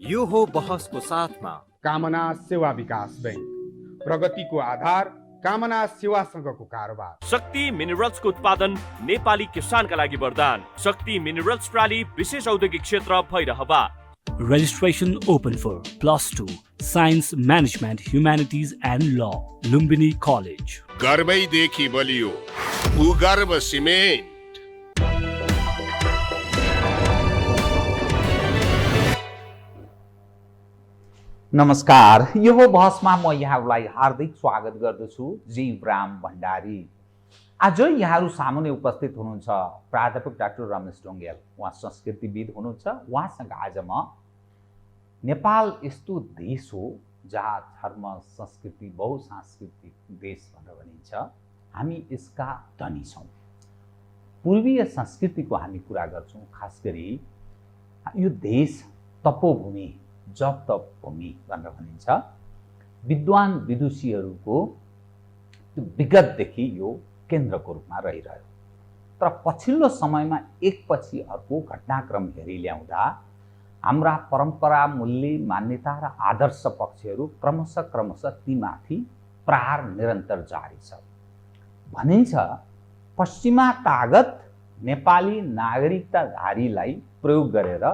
यो हो बहसको साथमा कामना सेवा विकास बैंक, प्रगतिको आधार कामना सेवासँगको कारोबार। शक्ति मिनरल्सको उत्पादन नेपाली किसानका लागि वरदान। शक्ति मिनरल्स प्राली विशेष औद्योगिक क्षेत्र Bhairahawa. Registration open for +2 Science Management Humanities and Law, Lumbini College. गर्वैदेखि बलियो भूगर्भ सिमेन्ट। नमस्कार, यो हो बहसमा म यहाँहरूलाई हार्दिक स्वागत गर्दछु। जीवराम भण्डारी। आज यहाँहरू सामुने उपस्थित हुनुहुन्छ प्राध्यापक डाक्टर रमेश ढुङ्गेल। उहाँ संस्कृतिविद हुनुहुन्छ। उहाँसँग आज म नेपाल यस्तो देश हो जहाँ धर्म संस्कृति बहुसांस्कृतिक देश भनेर भनिन्छ। हामी यसका धनी छौँ। पूर्वीय संस्कृतिको हामी कुरा गर्छौँ। खास गरी यो देश तपोभूमि जप तप भूमि भनेर भनिन्छ। विद्वान विदुषीहरूको विगतदेखि यो केन्द्रको रूपमा रहिरह्यो। तर पछिल्लो समयमा एकपछि अर्को घटनाक्रम हेरी ल्याउँदा हाम्रा परम्परा, मूल्य, मान्यता र आदर्श पक्षहरू क्रमशः तीमाथि प्रहार निरन्तर जारी छ। भनिन्छ पश्चिमा तागत नेपाली नागरिकताधारीलाई प्रयोग गरेर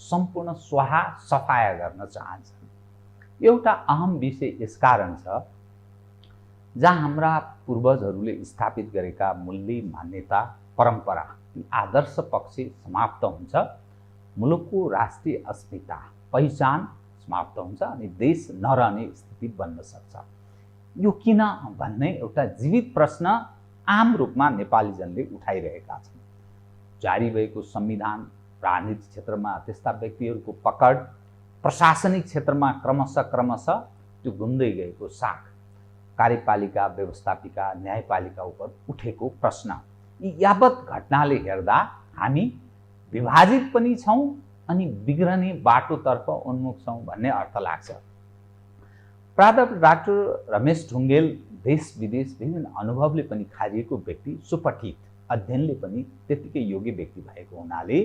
सम्पूर्ण स्वाहा सफाया गर्न चाहन्छन्। एउटा अहम विषय यसकारण छ जहाँ हाम्रा पूर्वजहरूले स्थापित गरेका मूल्य, मान्यता, परम्परा, आदर्श पक्ष समाप्त हुन्छ। मुलुकको राष्ट्रिय अस्मिता, पहिचान समाप्त हुन्छ अनि देश नरहने स्थिति बन्न सक्छ। यो किन भन्ने एउटा जीवित प्रश्न आम रूपमा नेपालीजनले उठाइरहेका छन्। जारी भएको संविधान, राजनीतिक क्षेत्रमा त्यस्ता व्यक्तिहरूको पकड, प्रशासनिक क्षेत्रमा क्रमशः त्यो गुम्दै गएको साख, कार्यपालिका, व्यवस्थापिका, न्यायपालिका उप उठेको प्रश्न, यी यावत घटनाले हेर्दा हामी विभाजित पनि छौँ अनि बिग्रने बाटोतर्फ उन्मुख छौँ भन्ने अर्थ लाग्छ। प्राध्यापक डाक्टर रमेश ढुङ्गेल देश विदेश विभिन्न अनुभवले पनि खारिएको व्यक्ति, सुपठित अध्ययनले पनि त्यतिकै योग्य व्यक्ति भएको हुनाले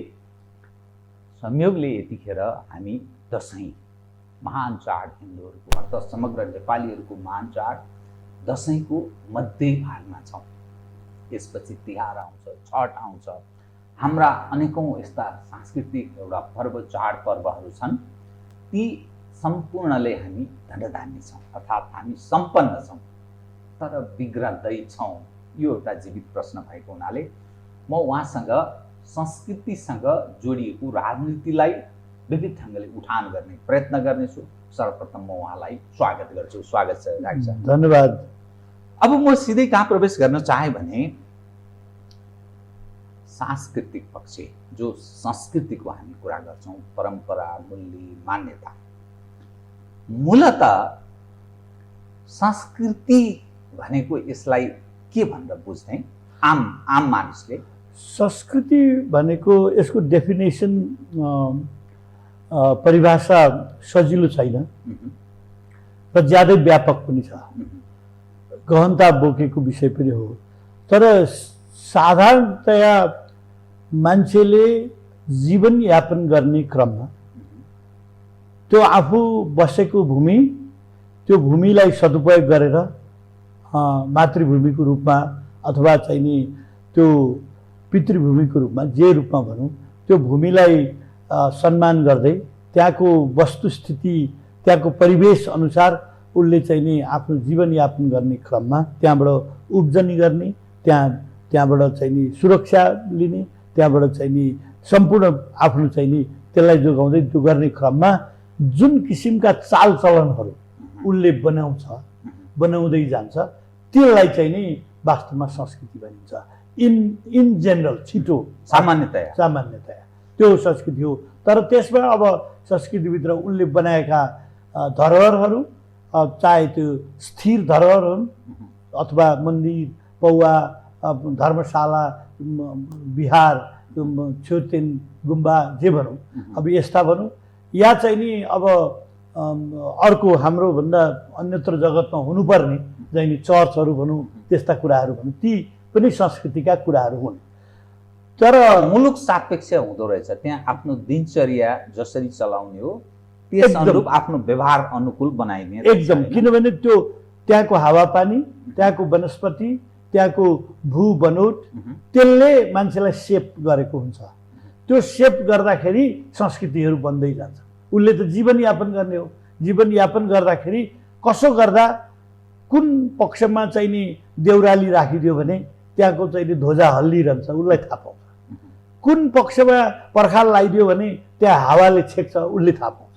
संयोगले यतिखेर हामी दसैँ, महान चाड, हिन्दूहरूको अर्थात् समग्र नेपालीहरूको महान चाड दसैँको मध्य भागमा छौँ। यसपछि तिहार आउँछ, छठ आउँछ। हाम्रा अनेकौँ यस्ता सांस्कृतिक एउटा पर्व, चाड पर्वहरू छन्। ती सम्पूर्णले हामी धनधान्य छौँ, अर्थात् हामी सम्पन्न छौँ, तर बिग्रदै छौँ। यो एउटा जीवित प्रश्न भएको हुनाले म उहाँसँग संस्कृतिसँग जोडिएको राजनीतिलाई विविध ढङ्गले उठान गर्ने प्रयत्न गर्नेछु। सर्वप्रथम म उहाँलाई स्वागत गर्छु। स्वागत छ डाक्टर साहब। धन्यवाद। अब म सिधै कहाँ प्रवेश गर्न चाहे भने सांस्कृतिक पक्ष, जो संस्कृतिको हामी कुरा गर्छौँ, परम्परा, मूल्य, मान्यता। मूलत संस्कृति भनेको यसलाई के भनेर बुझ्ने आम मानिसले? संस्कृति भनेको यसको डेफिनेसन परिभाषा सजिलो छैन र ज्यादै व्यापक पनि छ, गहनता बोकेको विषय पनि हो। तर साधारणतया मान्छेले जीवनयापन गर्ने क्रममा त्यो आफू बसेको भूमि, त्यो भूमिलाई सदुपयोग गरेर मातृभूमिको रूपमा अथवा चाहिँ नि त्यो पितृभूमिको रूपमा, जे रूपमा भनौँ, त्यो भूमिलाई सम्मान गर्दै त्यहाँको वस्तुस्थिति, त्यहाँको परिवेश अनुसार उसले चाहिँ नि आफ्नो जीवनयापन गर्ने क्रममा त्यहाँबाट उब्जनी गर्ने, त्यहाँबाट चाहिँ नि सुरक्षा लिने, त्यहाँबाट चाहिँ नि सम्पूर्ण आफ्नो चाहिँ नि त्यसलाई जोगाउँदै त्यो गर्ने क्रममा जुन किसिमका चालचलनहरू उसले बनाउँदै जान्छ, त्यसलाई चाहिँ नि वास्तवमा संस्कृति भनिन्छ। इन जेनरल, छिटो सामान्यतया त्यो संस्कृति हो। तर त्यसमा अब संस्कृतिभित्र उनले बनाएका धरोहरहरू, चाहे त्यो स्थिर धरोहर हुन् अथवा मन्दिर, पौवा, धर्मशाला, विहार, छेउतेन, गुम्बा, जे भनौँ, अब यस्ता भनौँ, या चाहिँ नि अब अर्को हाम्रो भन्दा अन्यत्र जगतमा हुनुपर्ने चाहिँ नि चर्चहरू भनौँ, त्यस्ता कुराहरू भनौँ, ती पनि संस्कृतिका कुराहरू हुन्। तर मुलुक सापेक्ष हुँदो रहेछ। त्यहाँ आफ्नो दिनचर्या जसरी चलाउने हो त्यस एकदम। अनुरूप आफ्नो व्यवहार अनुकूल बनाइने एकदम, किनभने त्यो त्यहाँको हावापानी, त्यहाँको वनस्पति, त्यहाँको भू बनोट त्यसले मान्छेलाई सेप गरेको हुन्छ। त्यो सेप गर्दाखेरि संस्कृतिहरू बन्दै जान्छ। उसले त जीवनयापन गर्ने हो। जीवनयापन गर्दाखेरि कसो गर्दा कुन पक्षमा चाहिँ नि देउराली राखिदियो भने त्यहाँको चाहिँ नि ध्वजा हल्लिरहन्छ, उसलाई थाहा पाउँछ। कुन पक्षमा पर्खाल लगाइदियो भने त्यहाँ हावाले छेक्छ, उसले थाहा पाउँछ।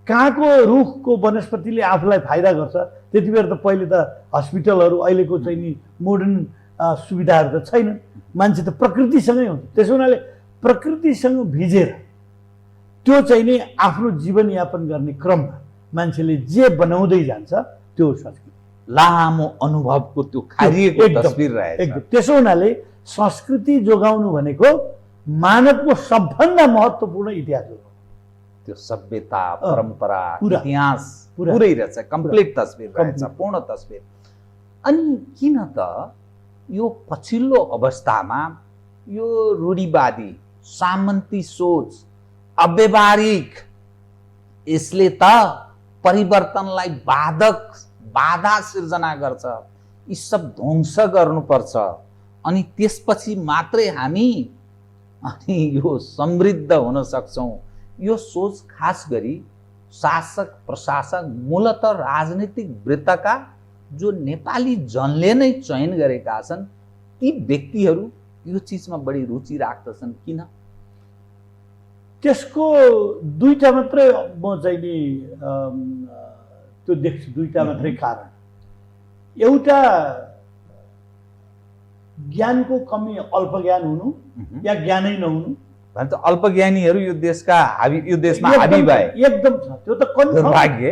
कहाँको रुखको वनस्पतिले आफूलाई फाइदा गर्छ, त्यति बेर त पहिले त हस्पिटलहरू, अहिलेको चाहिँ नि मोडर्न सुविधाहरू त छैन। मान्छे त प्रकृतिसँगै हुन्छ। त्यसो हुनाले प्रकृतिसँग भिजेर त्यो चाहिँ नि आफ्नो जीवनयापन गर्ने क्रममा मान्छेले जे बनाउँदै जान्छ त्यो संस्कृति। लामो अनुभवको त्यो खारिएको एकदम, तस्बिर रहेछ। एकदम। त्यसो हुनाले संस्कृति जोगाउनु भनेको मानवको सबभन्दा महत्त्वपूर्ण इतिहास हो। त्यो सभ्यता, परम्परा, पुरा। इतिहास पुरा। पुरै रहेछ, कम्प्लिट तस्बिर रहेछ, कम्प्लिट। पूर्ण तस्बिर। अनि किन त यो पछिल्लो अवस्थामा यो रूढिवादी सामन्ती सोच, अव्यवहारिक, यसले त परिवर्तनलाई बाधा सिर्जना गर्छ। यी सब ध्वंस गर्नुपर्छ अनि त्यसपछि मात्रै हामी अनि यो समृद्ध हुन सक्छौँ। यो सोच खास गरी शासक प्रशासक, मूलतः राजनीतिक वृत्तका जो नेपाली जनले नै चयन गरेका छन्, ती व्यक्तिहरू यो चिजमा बढी रुचि राख्दछन्। किन? त्यसको दुईटा मात्रै म चाहिँ नि त्यो देख्छु, दुईटा मात्रै कारण। एउटा ज्ञानको कमी, अल्प ज्ञान हुनु या ज्ञानै नहुनु। भने त अल्पज्ञानीहरू यो देशमा हाबी भए एकदम छ, त्यो त दुर्भाग्य।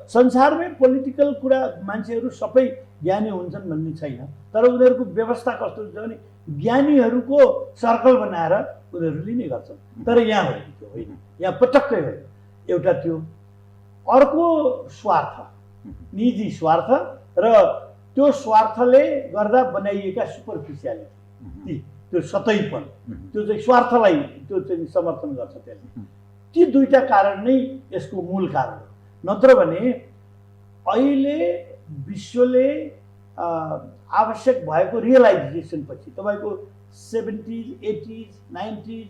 संसारमै पोलिटिकल कुरा मान्छेहरू सबै ज्ञानी हुन्छन् भन्ने छैन, तर उनीहरूको व्यवस्था कस्तो हुन्छ भने ज्ञानीहरूको सर्कल बनाएर उनीहरू लिने गर्छन्। तर यहाँ होइन, त्यो होइन, यहाँ पटक्कै होइन। एउटा त्यो, अर्को स्वार्थ, निजी स्वार्थ, र त्यो स्वार्थले गर्दा बनाइएका सुपरफिसियालिटी, त्यो सतैपन, त्यो चाहिँ स्वार्थलाई त्यो चाहिँ समर्थन गर्छ त्यसले। ती दुईटा कारण नै यसको मूल कारण हो। नत्र भने अहिले विश्वले आवश्यक भएको रियलाइजेसन पछि तपाईँको 70s, 80s, 90s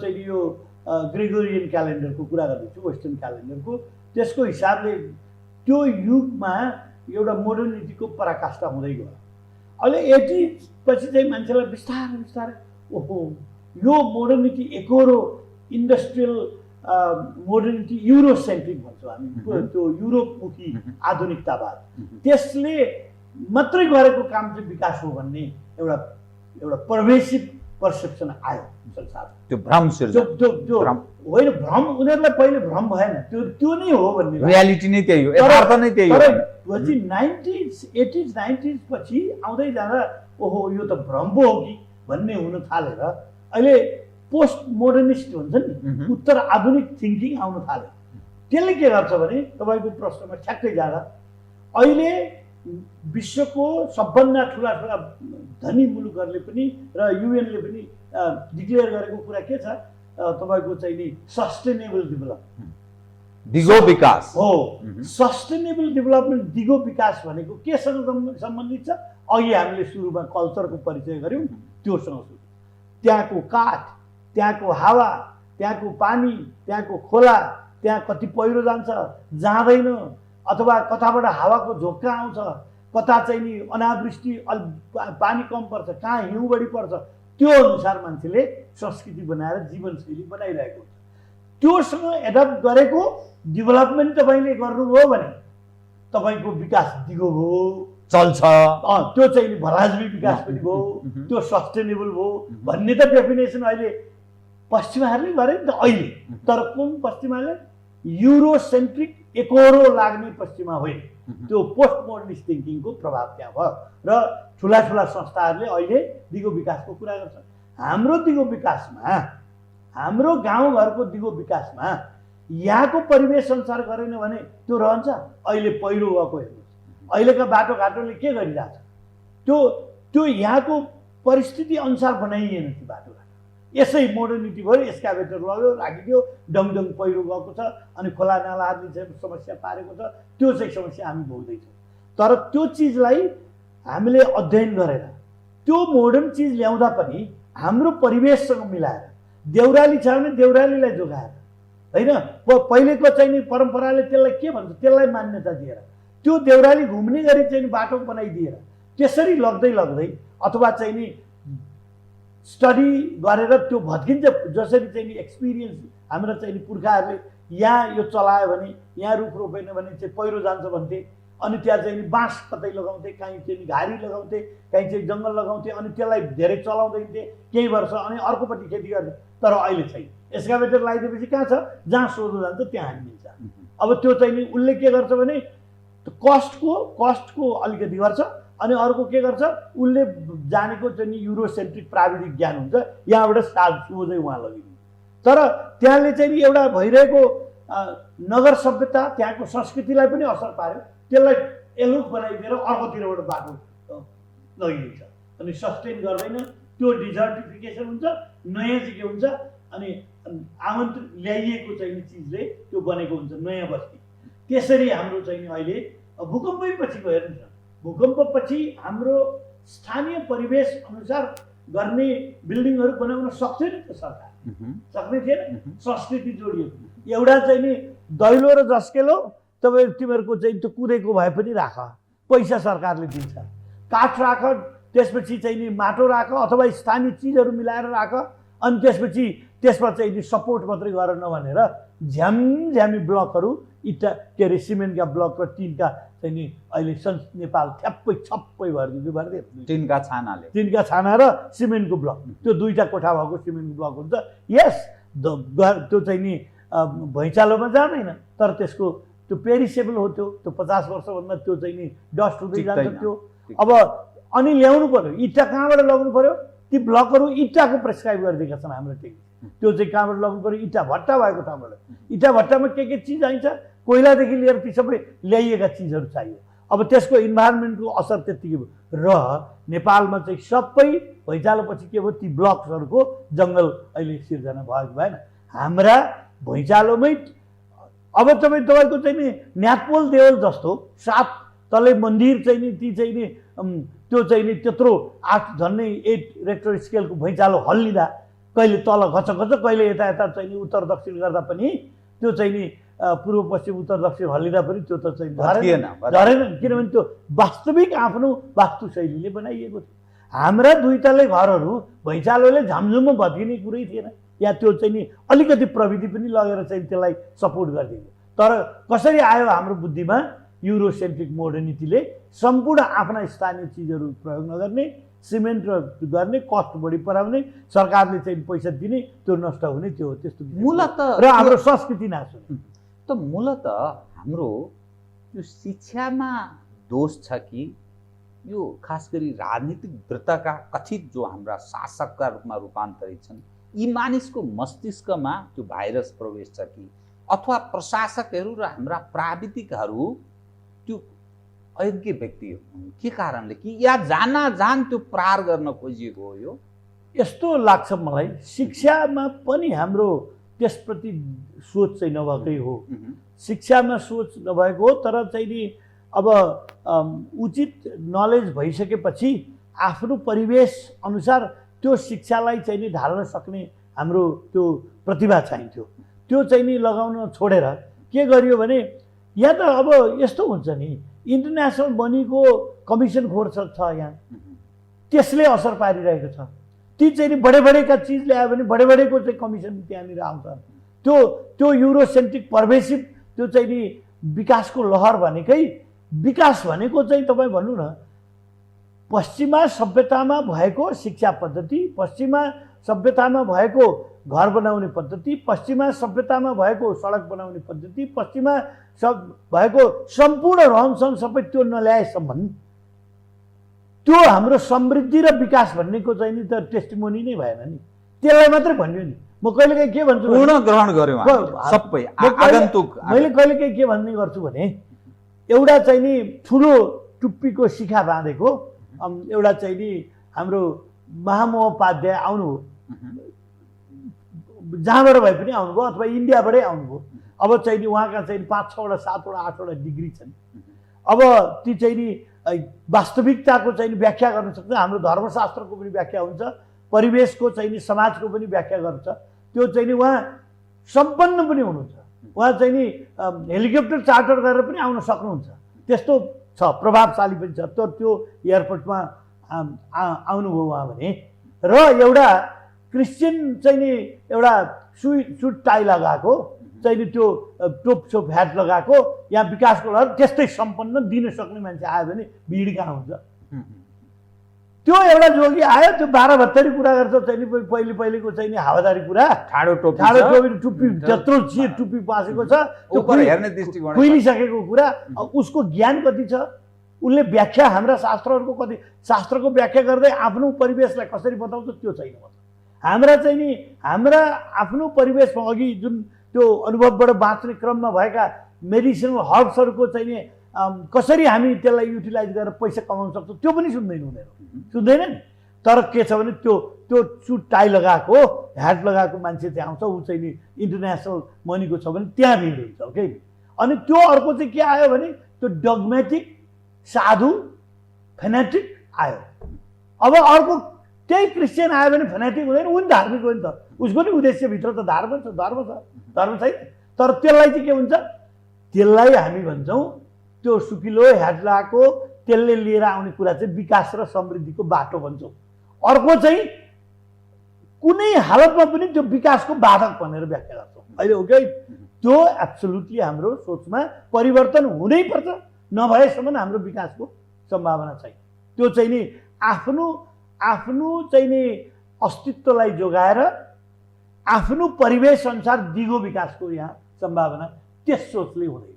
चाहिँ यो ग्रेगोरियन क्यालेन्डरको कुरा गर्दैछु, वेस्टर्न क्यालेन्डरको, त्यसको हिसाबले त्यो युगमा एउटा मोडर्निटीको पराकाष्ठा हुँदै गयो। अहिले 80s पछि चाहिँ मान्छेलाई बिस्तारै बिस्तारै ओहो यो मोडर्निटी एकोरो इन्डस्ट्रियल मोडर्निटी युरोसेन्ट्रिक भन्छौँ हामी, त्यो युरोपमुखी आधुनिकतावाद, त्यसले मात्रै गरेको काम चाहिँ विकास हो भन्ने एउटा पर्भेसिभ पर्सेप्सन आयो संसारमा। त्यो भ्रम सिर्जना, त्यो होइन, भ्रम उनीहरूलाई पहिले भ्रम भएन, त्यो नै हो भन्ने रियालिटी नै त्यही हो, यथार्थ नै त्यही हो। पछि 90s, 80s, 90s पछि आउँदै जाँदा ओहो यो त भ्रम पो हो कि भन्ने हुन थालेर अहिले पोस्ट मोडर्निस्ट हुन्छ नि, उत्तर आधुनिक थिङ्किङ आउन थाल्यो। त्यसले के गर्छ भने तपाईँको प्रश्नमा ठ्याक्कै जाँदा अहिले विश्वको सबभन्दा ठुला ठुला धनी मुलुकहरूले पनि र युएनले पनि डिक्लेयर गरेको कुरा के छ, तपाईँको चाहिँ नि सस्टेनेबल डेभलपमेन्ट, दिगो विकास हो। सस्टेनेबल डेभलपमेन्ट, दिगो विकास भनेको केसँग सम्बन्धित छ? अघि हामीले सुरुमा कल्चरको परिचय गऱ्यौँ, त्योसँग सुरु। त्यहाँको काठ, त्यहाँको हावा, त्यहाँको पानी, त्यहाँको खोला, त्यहाँ कति पहिरो जान्छ जाँदैन, अथवा कताबाट हावाको झोक्का आउँछ, कता चाहिँ नि अनावृष्टि पानी कम पर्छ, कहाँ हिउँ बढी पर्छ, त्यो अनुसार मान्छेले संस्कृति बनाएर जीवनशैली बनाइरहेको हुन्छ। त्योसँग एडप्ट गरेको डेभलपमेन्ट तपाईँले गर्नुभयो भने तपाईँको विकास दिगो भयो, चल्छ, त्यो चाहिँ भराजवी विकास पनि भयो, त्यो सस्टेनेबल भयो भन्ने त डेफिनेसन अहिले पश्चिमाहरूले गरे नि त अहिले। तर कुन पश्चिमाले? युरोसेन्ट्रिक एकोरो लाग्ने पश्चिमा होइन, त्यो पोस्ट मोडर्निस्ट थिङ्किङको प्रभाव त्यहाँ भयो र ठुला ठुला संस्थाहरूले अहिले दिगो विकासको कुरा गर्छन्। हाम्रो दिगो विकासमा, हाम्रो गाउँघरको दिगो विकासमा यहाँको परिवेश अनुसार गरेन भने त्यो रहन्छ। अहिले पहिरो गएको हेर्नुहोस्, अहिलेका बाटोघाटोले के गरिरहेछ, त्यो यहाँको परिस्थिति अनुसार बनाइएन ती बाटोघाटो। यसै मोडर्निटी भयो, एक्सकाभेटर लग्यो राखिदियो, डङडङ पहिरो गएको छ अनि खोला नालाहरूले चाहिँ समस्या पारेको छ, त्यो चाहिँ समस्या हामी भोग्दैछौँ। तर त्यो चिजलाई हामीले अध्ययन गरेर त्यो मोडर्न चिज ल्याउँदा पनि हाम्रो परिवेशसँग मिलाएर, देउराली छ भने देउरालीलाई जोगाएर होइन, पहिलेको चाहिँ नि परम्पराले त्यसलाई के भन्छ त्यसलाई मान्यता दिएर त्यो देउराली घुम्ने गरी चाहिँ नि बाटो बनाइदिएर त्यसरी लग्दै लग्दै अथवा चाहिँ नि स्टडी गरेर त्यो भत्किन्छ। जसरी चाहिँ नि एक्सपिरियन्स हाम्रो चाहिँ नि पुर्खाहरूले यहाँ यो चलायो भने, यहाँ रुख रोपेन भने चाहिँ पहिरो जान्छ भन्थे, अनि त्यहाँ चाहिँ नि बाँस कतै लगाउँथे, कहीँ चाहिँ नि घारी लगाउँथे, कहीँ चाहिँ जङ्गल लगाउँथे, अनि त्यसलाई धेरै चलाउँदै थिए केही वर्ष, अनि अर्कोपट्टि खेती गर्थे। तर अहिले छैन, एक्सकाभेटर लगाइदिएपछि कहाँ छ, जहाँ सोझो जान्छ त्यहाँ हानिदिन्छ। अब त्यो चाहिँ नि उसले के गर्छ भने कस्टको अलिकति गर्छ, अनि अर्को के गर्छ उसले जानेको चाहिँ नि युरोसेन्ट्रिक प्राविधिक ज्ञान हुन्छ, यहाँबाट सोझै उहाँ लगिदिन्छ। तर त्यहाँले चाहिँ नि एउटा भइरहेको नगर सभ्यता त्यहाँको संस्कृतिलाई पनि असर पार्यो, त्यसलाई एलुक बनाइदिएर अर्कोतिरबाट बाटो लगिदिन्छ, अनि सस्टेन गर्दैन, त्यो डिजर्टिफिकेसन हुन्छ, नयाँ चाहिँ के हुन्छ, अनि आमन्त्रित ल्याइएको चाहिँ नि चिजले त्यो बनेको हुन्छ नयाँ बस्ती। त्यसरी हाम्रो चाहिँ नि अहिले भूकम्पै पछिको हेर्नुहोस् न, भूकम्पपछि हाम्रो स्थानीय परिवेश अनुसार गर्ने बिल्डिङहरू बनाउन सक्थ्यो नि त सरकार, सक्ने थिएन, संस्कृति जोडिएको। एउटा चाहिँ नि दैलो र जस्केलो तपाईँ तिमीहरूको चाहिँ त्यो कुदेको भए पनि राख, पैसा सरकारले दिन्छ, काठ राख, त्यसपछि चाहिँ नि माटो राख अथवा स्थानीय चिजहरू मिलाएर राख, अनि त्यसपछि त्यसमा चाहिँ नि सपोर्ट मात्रै गर नभनेर झ्यामी ब्लकहरू इट्टा के अरे सिमेन्टका ब्लक र टिनका चाहिँ नि अहिले नेपाल ठ्याप्पै छप्पै भरिदियो टिनका छाना र सिमेन्टको ब्लक, त्यो दुईवटा कोठा भएको सिमेन्टको ब्लक हुन्छ। यस त्यो चाहिँ नि भैँचालोमा जाँदैन, तर त्यसको त्यो पेरिसेबल हो, त्यो 50 वर्षभन्दा त्यो चाहिँ नि डस्ट हुँदै जान्छ त्यो। अब अनि ल्याउनु पर्यो, इट्टा कहाँबाट ल्याउनु पर्यो, ती ब्लकहरू इट्टाको प्रेस्क्राइब गरिदिएका छन् हाम्रो टेक्निक, त्यो चाहिँ कहाँबाट ल्याउनु पर्यो, इट्टा भट्टा भएको ठाउँबाट। इट्टा भट्टामा के चिज आइन्छ, कोइलादेखि लिएर ती सबै ल्याइएका चिजहरू चाहियो। अब त्यसको इन्भाइरोमेन्टको असर त्यत्तिकै भयो, र नेपालमा चाहिँ सबै भैँचालोपछि के भयो, ती ब्लक्सहरूको जङ्गल अहिले सिर्जना भयो कि भएन। हाम्रा भैँचालोमै अब तपाईँको चाहिँ नि न्यातपोल देवल जस्तो 7 तले मन्दिर चाहिँ नि ती चाहिँ नि त्यो चाहिँ नि त्यत्रो 8 झन्डै 8 रेक्टर स्केलको भैँचालो हल्लिँदा कहिले तल घच कहिले यता चाहिँ नि उत्तर दक्षिण गर्दा पनि त्यो चाहिँ नि पूर्व पश्चिम उत्तर दक्षिण हल्लिँदा पनि त्यो त चाहिँ झरेन, किनभने त्यो वास्तविक आफ्नो वास्तुशैलीले बनाइएको थियो। हाम्रा 2 तले घरहरू भैँचालोले झमझुममा भत्किने कुरै थिएन, या त्यो चाहिँ नि अलिकति प्रविधि पनि लगेर चाहिँ त्यसलाई सपोर्ट गरिदियो। तर कसरी आयो हाम्रो बुद्धिमा, युरोसेन्ट्रिक मोडर्निटीले सम्पूर्ण आफ्ना स्थानीय चिजहरू प्रयोग नगर्ने, सिमेन्ट गर्ने, कस्ट बढी पराउने, सरकारले चाहिँ पैसा दिने, त्यो नष्ट हुने, त्यो त्यस्तो मूलत र हाम्रो संस्कृति नाश हुने। त मूलत हाम्रो यो शिक्षामा दोष छ कि यो खास गरी राजनीतिक वृत्तका कथित जो हाम्रा शासकका रूपमा रूपान्तरित छन् यी मानिसको मस्तिष्कमा त्यो भाइरस प्रवेश छ कि, अथवा प्रशासकहरू र हाम्रा प्राविधिकहरू त्यो अयोग्य व्यक्ति हुन् के कारणले, कि या जान त्यो प्रहार गर्न खोजिएको हो? यो यस्तो लाग्छ मलाई, शिक्षामा पनि हाम्रो त्यसप्रति सोच चाहिँ नभएकै हो, शिक्षामा सोच नभएको हो। तर चाहिँ नि अब उचित नलेज भइसकेपछि आफ्नो परिवेश अनुसार त्यो शिक्षालाई चाहिँ नि ढाल्न सक्ने हाम्रो त्यो प्रतिभा चाहिन्थ्यो, त्यो चाहिँ नि लगाउन छोडेर के गरियो भने, यहाँ त अब यस्तो हुन्छ नि, इन्टरनेसनल मनीको कमिसन खोर छ यहाँ, त्यसले असर पारिरहेको छ। ती चाहिँ नि बडेका चिज ल्यायो भने बडेको चाहिँ कमिसन त्यहाँनिर आउँछ। त्यो युरोसेन्ट्रिक पर्भेसिभ त्यो चाहिँ नि विकासको लहर भनेकै, विकास भनेको चाहिँ तपाईँ भन्नु न, पश्चिमा सभ्यतामा भएको शिक्षा पद्धति, पश्चिमा सभ्यतामा भएको घर बनाउने पद्धति, पश्चिमा सभ्यतामा भएको सडक बनाउने पद्धति, पश्चिमा भएको सम्पूर्ण रहनसहन सबै त्यो नल्याएसम्म त्यो हाम्रो समृद्धि र विकास भन्नेको चाहिँ नि त टेस्टिमोनी नै भएन नि, त्यसलाई मात्रै भन्यो नि। म कहिलेकाहीँ के भन्छु, पूर्ण ग्रहण गर्यो सबै आगन्तुक। मैले कहिलेकाहीँ के भन्ने गर्छु भने, एउटा चाहिँ नि ठुलो टुप्पीको शिखा बाँधेको एउटा चाहिँ नि हाम्रो महामहोपाध्याय आउनु जहाँबाट भए पनि आउनुभयो अथवा इन्डियाबाटै आउनुभयो। अब चाहिँ नि उहाँका चाहिँ 5, 6वटा 7वटा 8वटा डिग्री छन्। अब ती चाहिँ नि वास्तविकताको चाहिँ व्याख्या गर्न सक्छ। हाम्रो धर्मशास्त्रको पनि व्याख्या हुन्छ, परिवेशको चाहिँ नि समाजको पनि व्याख्या गर्छ। त्यो चाहिँ नि उहाँ सम्पन्न पनि हुनुहुन्छ। उहाँ चाहिँ नि हेलिकप्टर चार्टर गरेर पनि आउन सक्नुहुन्छ। त्यस्तो छ, प्रभावशाली पनि छ। त्यो एयरपोर्टमा आउनुभयो उहाँ भने। र एउटा क्रिस्चियन चाहिँ नि एउटा सुट टाई लगाएको चाहिँ नि त्यो टोप सोप ह्याट लगाएको यहाँ विकासको लहर त्यस्तै सम्पन्न दिन सक्ने मान्छे आयो भने भिड कहाँ हुन्छ। त्यो एउटा जोगी आयो, त्यो 12-72 कुरा गर्छ चाहिँ नि पहिलेको चाहिँ नि हावादारी कुरा, ठाडो टोपी टुप्पी त्यत्रो टुप्पी पासेको छ, त्यो हेर्ने दृष्टिकोण खुइलिसकेको कुरा। उसको ज्ञान कति छ, उसले व्याख्या हाम्रा शास्त्रहरूको कति, शास्त्रको व्याख्या गर्दै आफ्नो परिवेशलाई कसरी बताउँछ त्यो छैन। हाम्रा चाहिँ नि हाम्रा आफ्नो परिवेशमा अघि जुन त्यो अनुभवबाट बाँच्ने क्रममा भएका मेडिसिनल हर्ब्सहरूको चाहिँ नि कसरी हामी त्यसलाई युटिलाइज गरेर पैसा कमाउन सक्छौँ त्यो पनि सुन्दैन नि। तर के छ भने त्यो सुट टाई लगाएको ह्याट लगाएको मान्छे चाहिँ आउँछ, ऊ चाहिँ नि इन्टरनेसनल मनीको छ भने त्यहाँ भिड हुन्छ। ओके, अनि त्यो अर्को चाहिँ के आयो भने त्यो डगमेटिक साधु फेनेटिक आयो। अब अर्को त्यही क्रिस्चियन आयो भने फेनेटिक हुँदैन, ऊ पनि धार्मिक हो नि त। उसको नि उद्देश्यभित्र त धर्म छैन। तर त्यसलाई चाहिँ के हुन्छ, त्यसलाई हामी भन्छौँ त्यो सुकिलो ह्याट लगाएको त्यसले लिएर आउने कुरा चाहिँ विकास र समृद्धिको बाटो भन्छौँ। अर्को चाहिँ कुनै हालतमा पनि त्यो विकासको बाधक भनेर व्याख्या गर्छौँ अहिले। हो कि त्यो एब्सोल्युटली हाम्रो सोचमा परिवर्तन हुनैपर्छ, नभएसम्म हाम्रो विकासको सम्भावना छैन। त्यो चाहिँ नि आफ्नो चाहिँ नि अस्तित्वलाई जोगाएर आफ्नो परिवेश अनुसार दिगो विकासको यहाँ सम्भावना त्यस सोचले हुँदैन।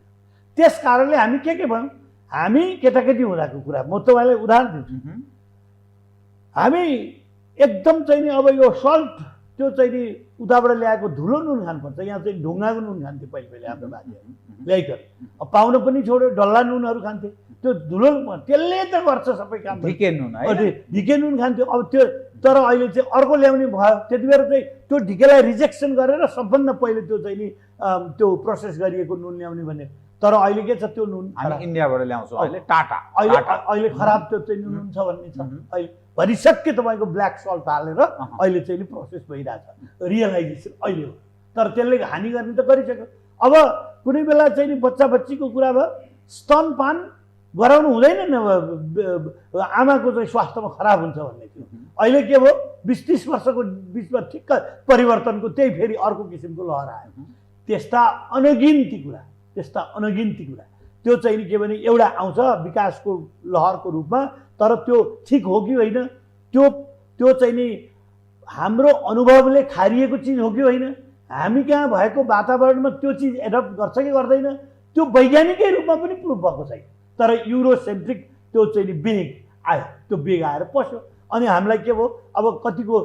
त्यस कारणले हामी के भयौँ, हामी केटाकेटी हुँदाको कुरा म तपाईँलाई उदाहरण दिन्छु। हामी एकदम चाहिँ नि अब यो सल्ट त्यो चाहिँ नि उताबाट ल्याएको धुलो नुन खानुपर्छ। यहाँ चाहिँ ढुङ्गाको नुन खान्थे पहिले हाम्रो बाजेहरू ल्याइकन, अब पाउन पनि छोड्यो, डल्ला नुनहरू खान्थे। त्यो धुलो त्यसले त गर्छ सबै काम, ढिके नुन खान्थ्यो। अब त्यो तर अहिले चाहिँ अर्को ल्याउने भयो। त्यति बेला चाहिँ त्यो ढिकेलाई रिजेक्सन गरेर सबभन्दा पहिले त्यो चाहिँ नि त्यो प्रोसेस गरिएको नुन ल्याउने भने। तर अहिले के छ, त्यो नुन हामी इन्डियाबाट ल्याउँछौँ अहिले टाटा। अहिले खराब त्यो चाहिँ नुन छ भन्ने छ। अहिले भरिसक्के तपाईँको ब्ल्याक सल्ट हालेर अहिले चाहिँ नि प्रोसेस भइरहेछ, रियलाइजेसन अहिले हो। तर त्यसले हानि गर्ने त गरिसक्यो। अब कुनै बेला चाहिँ नि बच्चाको कुरा भयो, स्तनपान गराउनु हुँदैन नि, आमाको चाहिँ स्वास्थ्यमा खराब हुन्छ भन्ने थियो। अहिले के भयो, 20-30 वर्षको बिचमा ठिक्क परिवर्तनको त्यही फेरि अर्को किसिमको लहर आयो। त्यस्ता अनगिन्ती कुरा त्यो चाहिँ नि के भने एउटा आउँछ विकासको लहरको रूपमा। तर त्यो ठिक हो कि होइन, त्यो चाहिँ नि हाम्रो अनुभवले खारिएको चिज हो कि होइन, हामी कहाँ भएको वातावरणमा त्यो चिज एडप्ट गर्छ कि गर्दैन, त्यो वैज्ञानिकै रूपमा पनि प्रुभ भएको छैन। तर युरोसेन्ट्रिक त्यो चाहिँ नि बेग आयो, त्यो बेग आएर पस्यो। अनि हामीलाई के भयो, अब कतिको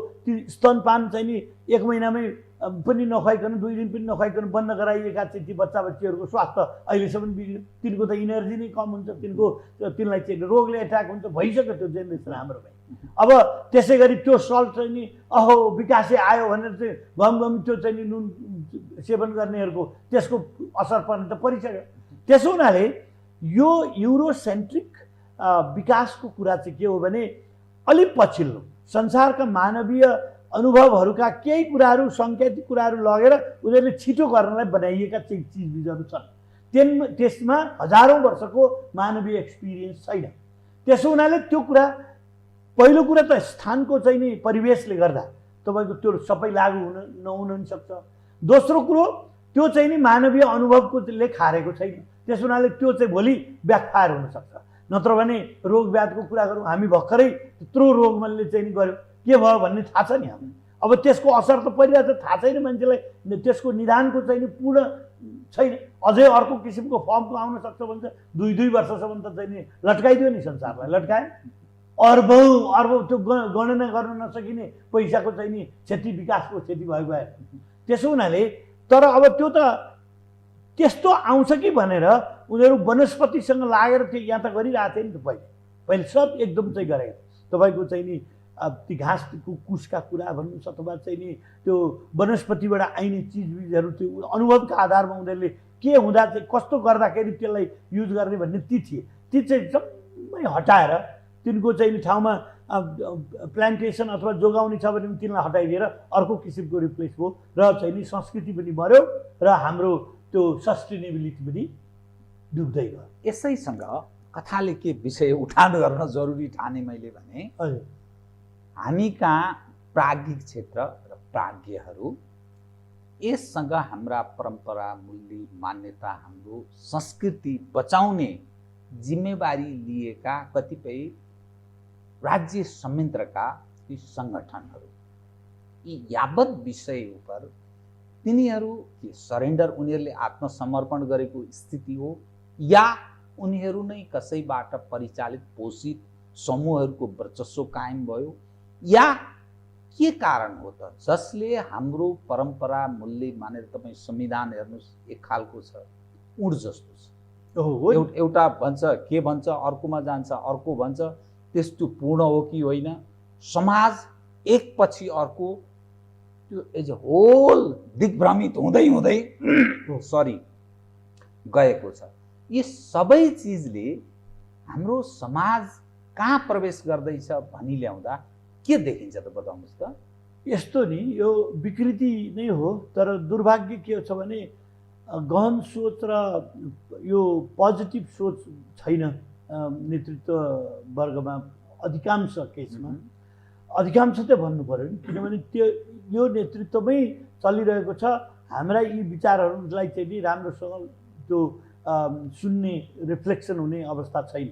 स्तनपान चाहिँ नि 1 महिनामै पनि नखुवाइकन 2 दिन पनि नखुवाइकन बन्द गराइएका चाहिँ ती बच्चाबच्चीहरूको स्वास्थ्य अहिलेसम्म बिग्रियो। तिनको त इनर्जी नै कम हुन्छ, तिनलाई चाहिँ रोगले एट्याक हुन्छ, भइसक्यो त्यो जेनेरेसन हाम्रो भाइ। अब त्यसै गरी त्यो सल्ट चाहिँ नि अहो विकासै आयो भनेर चाहिँ घम त्यो चाहिँ नि नुन सेवन गर्नेहरूको त्यसको असर पर्ने त परिसक्यो। त्यसो हुनाले यो युरोसेन्ट्रिक विकासको कुरा चाहिँ के हो भने अलिक पछिल्लो संसारका मानवीय अनुभवहरूका केही कुराहरू सङ्केतिक कुराहरू लगेर उनीहरूले छिटो गर्नलाई बनाइएका चिजबिजहरू छन्। त्यसमा हजारौँ वर्षको मानवीय एक्सपिरियन्स छैन। त्यसो हुनाले त्यो कुरा, पहिलो कुरा त स्थानको चाहिँ नि परिवेशले गर्दा तपाईँको त्यो सबै लागु नहुन पनि सक्छ। दोस्रो कुरो त्यो चाहिँ नि मानवीय अनुभवकोले खारेको छैन। त्यसो हुनाले त्यो चाहिँ भोलि ब्याकफायर हुनसक्छ। नत्र भने रोग व्याधिको कुरा गरौँ, हामी भर्खरै त्यत्रो रोगले चाहिँ नि गऱ्यौँ, के भयो भन्ने थाहा छ नि हामी। अब त्यसको असर त परिरहेको छ, थाहा छैन मान्छेलाई, त्यसको निदानको चाहिँ नि पूर्ण छैन। अझै अर्को किसिमको फर्मको आउन सक्छ भने त 2 वर्षसम्म त चाहिँ नि लट्काइदियो नि संसारलाई, लट्काए। अर्बौँ त्यो गणना गर्न नसकिने पैसाको चाहिँ नि क्षति, विकासको क्षति भएको भए। त्यसो हुनाले तर अब त्यो त त्यस्तो आउँछ कि भनेर उनीहरू वनस्पतिसँग लागेर त्यो यहाँ त गरिरहेको थिए नि त। पहिले सब एकदम चाहिँ गरेको तपाईँको चाहिँ नि ती घाँसको कुसका कुरा भन्नुहोस् अथवा चाहिँ नि त्यो वनस्पतिबाट आइने चिजबिजहरू त्यो अनुभवका आधारमा उनीहरूले के हुँदा चाहिँ कस्तो गर्दाखेरि त्यसलाई युज गर्ने भन्ने ती थिए। ती चाहिँ जम्मै हटाएर तिनको चाहिँ नि ठाउँमा प्लान्टेसन अथवा जोगाउने छ भने तिनलाई हटाइदिएर अर्को किसिमको रिप्लेस भयो र चाहिँ नि संस्कृति पनि मर्यो र हाम्रो त्यो सस्टेनेबिलिटी पनि डुब्दै गयो। यसैसँग कथाले के विषय उठान गर्न जरुरी ठाने मैले भने हजुर हामी कहाँ प्राज्ञिक क्षेत्र र प्राज्ञहरू यससँग हाम्रा परम्परा मूल्य मान्यता हाम्रो संस्कृति बचाउने जिम्मेवारी लिएका कतिपय राज्य संयन्त्रका ती सङ्गठनहरू यी यावत विषय उपर तिनीहरू के सरेन्डर उनीहरूले आत्मसमर्पण गरेको स्थिति हो या उनीहरू नै कसैबाट परिचालित पोषित समूहहरूको वर्चस्व कायम भयो या के कारण हो त जसले हाम्रो परम्परा मूल्य मानेर तपाईँ संविधान हेर्नुहोस् एक खालको छ उड जस्तो छ एउटा भन्छ के भन्छ अर्कोमा जान्छ अर्को भन्छ त्यस्तो पूर्ण हो कि होइन समाज एकपछि अर्को त्यो एज अ होल दिग्भ्रमित हुँदै हुँदै सरी गएको छ। यी सबै चिजले हाम्रो समाज कहाँ प्रवेश गर्दैछ भनी ल्याउँदा के देखिन्छ त बताउनुहोस् त। यस्तो नि यो विकृति नै हो तर दुर्भाग्य के छ भने गहन सोच र यो पोजिटिभ सोच छैन नेतृत्व वर्गमा अधिकांश केसमा। अधिकांश त भन्नु पर्यो नि किनभने त्यो यो नेतृत्वमै चलिरहेको छ। हाम्रा यी विचारहरूलाई चाहिँ नि राम्रोसँग त्यो सुन्ने रिफ्लेक्सन हुने अवस्था छैन।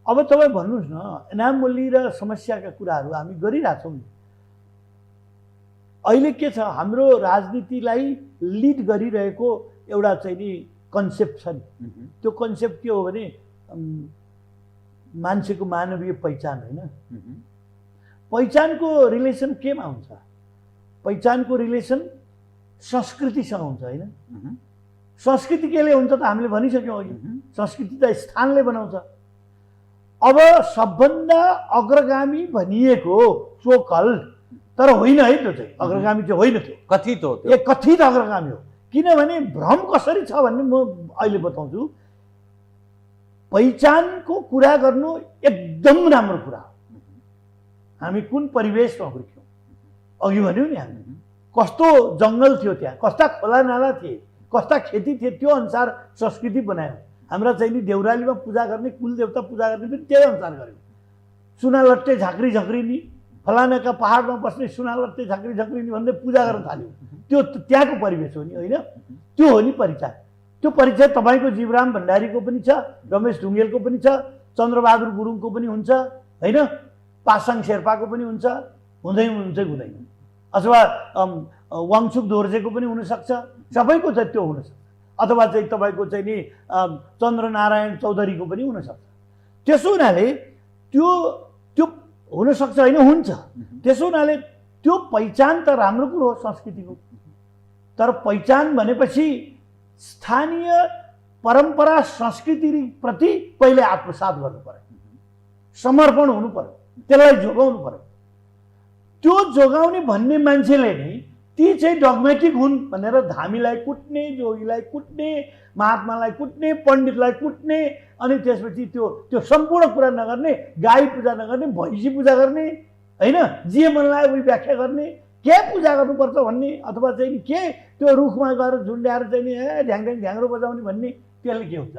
अब तपाईँ भन्नुहोस् न एनामोली र समस्याका कुराहरू हामी गरिरहेछौँ नि। अहिले के छ हाम्रो राजनीतिलाई लिड गरिरहेको एउटा चाहिँ नि कन्सेप्ट छ नि। त्यो कन्सेप्ट के हो भने मान्छेको मानवीय पहिचान होइन। पहिचानको रिलेसन केमा हुन्छ? पहिचानको रिलेसन संस्कृतिसँग हुन्छ होइन। संस्कृति केले हुन्छ त हामीले भनिसक्यौँ अघि। संस्कृति त स्थानले बनाउँछ। अब सबभन्दा अग्रगामी भनिएको सो कल्ड तर होइन है त्यो चाहिँ अग्रगामी चाहिँ होइन त्यो कथित हो त्यो कथित अग्रगामी हो। किनभने भ्रम कसरी छ भन्ने म अहिले बताउँछु। पहिचानको कुरा गर्नु एकदम राम्रो कुरा हो। हामी कुन परिवेशमा हुर्क्यौँ अघि भन्यौँ नि हामी कस्तो जङ्गल थियो त्यहाँ कस्ता खोला नाला थिए कस्ता खेती थिए त्यो अनुसार संस्कृति बनायौँ। हाम्रा चाहिँ नि देउरालीमा पूजा गर्ने कुलदेवता पूजा गर्ने पनि त्यही अनुसार गऱ्यौँ। सुनालट्टे झाँक्री झक्रिनी फलानाका पहाडमा बस्ने सुनालट्टे झाँक्री झक्रिनी भन्दै पूजा गर्न थाल्यौँ। त्यो त्यहाँको परिवेश हो नि होइन। त्यो हो नि परिचय। त्यो परिचय तपाईँको जीवराम भण्डारीको पनि छ रमेश ढुङ्गेलको पनि छ चन्द्रबहादुर गुरुङको पनि हुन्छ होइन पासाङ शेर्पाको पनि हुन्छ हुँदैन अथवा वाङचुक दोर्जेको पनि हुनसक्छ सबैको चाहिँ त्यो हुनसक्छ अथवा चाहिँ तपाईँको चाहिँ नि चन्द्रनारायण चौधरीको पनि हुनसक्छ। त्यसो हुनाले त्यो त्यो हुनसक्छ होइन हुन्छ। त्यसो हुनाले त्यो पहिचान त राम्रो कुरो हो संस्कृतिको। तर पहिचान भनेपछि स्थानीय परम्परा संस्कृतिप्रति पहिले आत्मसात गर्नु पर्यो समर्पण हुनु पर्यो त्यसलाई जोगाउनु पर्यो। त्यो जोगाउने भन्ने मान्छेले नै ती चाहिँ डगमेटिक हुन् भनेर धामीलाई कुट्ने जोगीलाई कुट्ने महात्मालाई कुट्ने पण्डितलाई कुट्ने अनि त्यसपछि त्यो त्यो सम्पूर्ण कुरा नगर्ने गाई पूजा नगर्ने भैँसी पूजा गर्ने होइन जे मन लाग्यो उही व्याख्या गर्ने के पूजा गर्नुपर्छ भन्ने अथवा चाहिँ के त्यो रुखमा गएर झुन्ड्याएर चाहिँ नि ढ्याङढ्याङ ढ्याङ्ग्रो बजाउने भन्ने त्यसले के हुन्छ?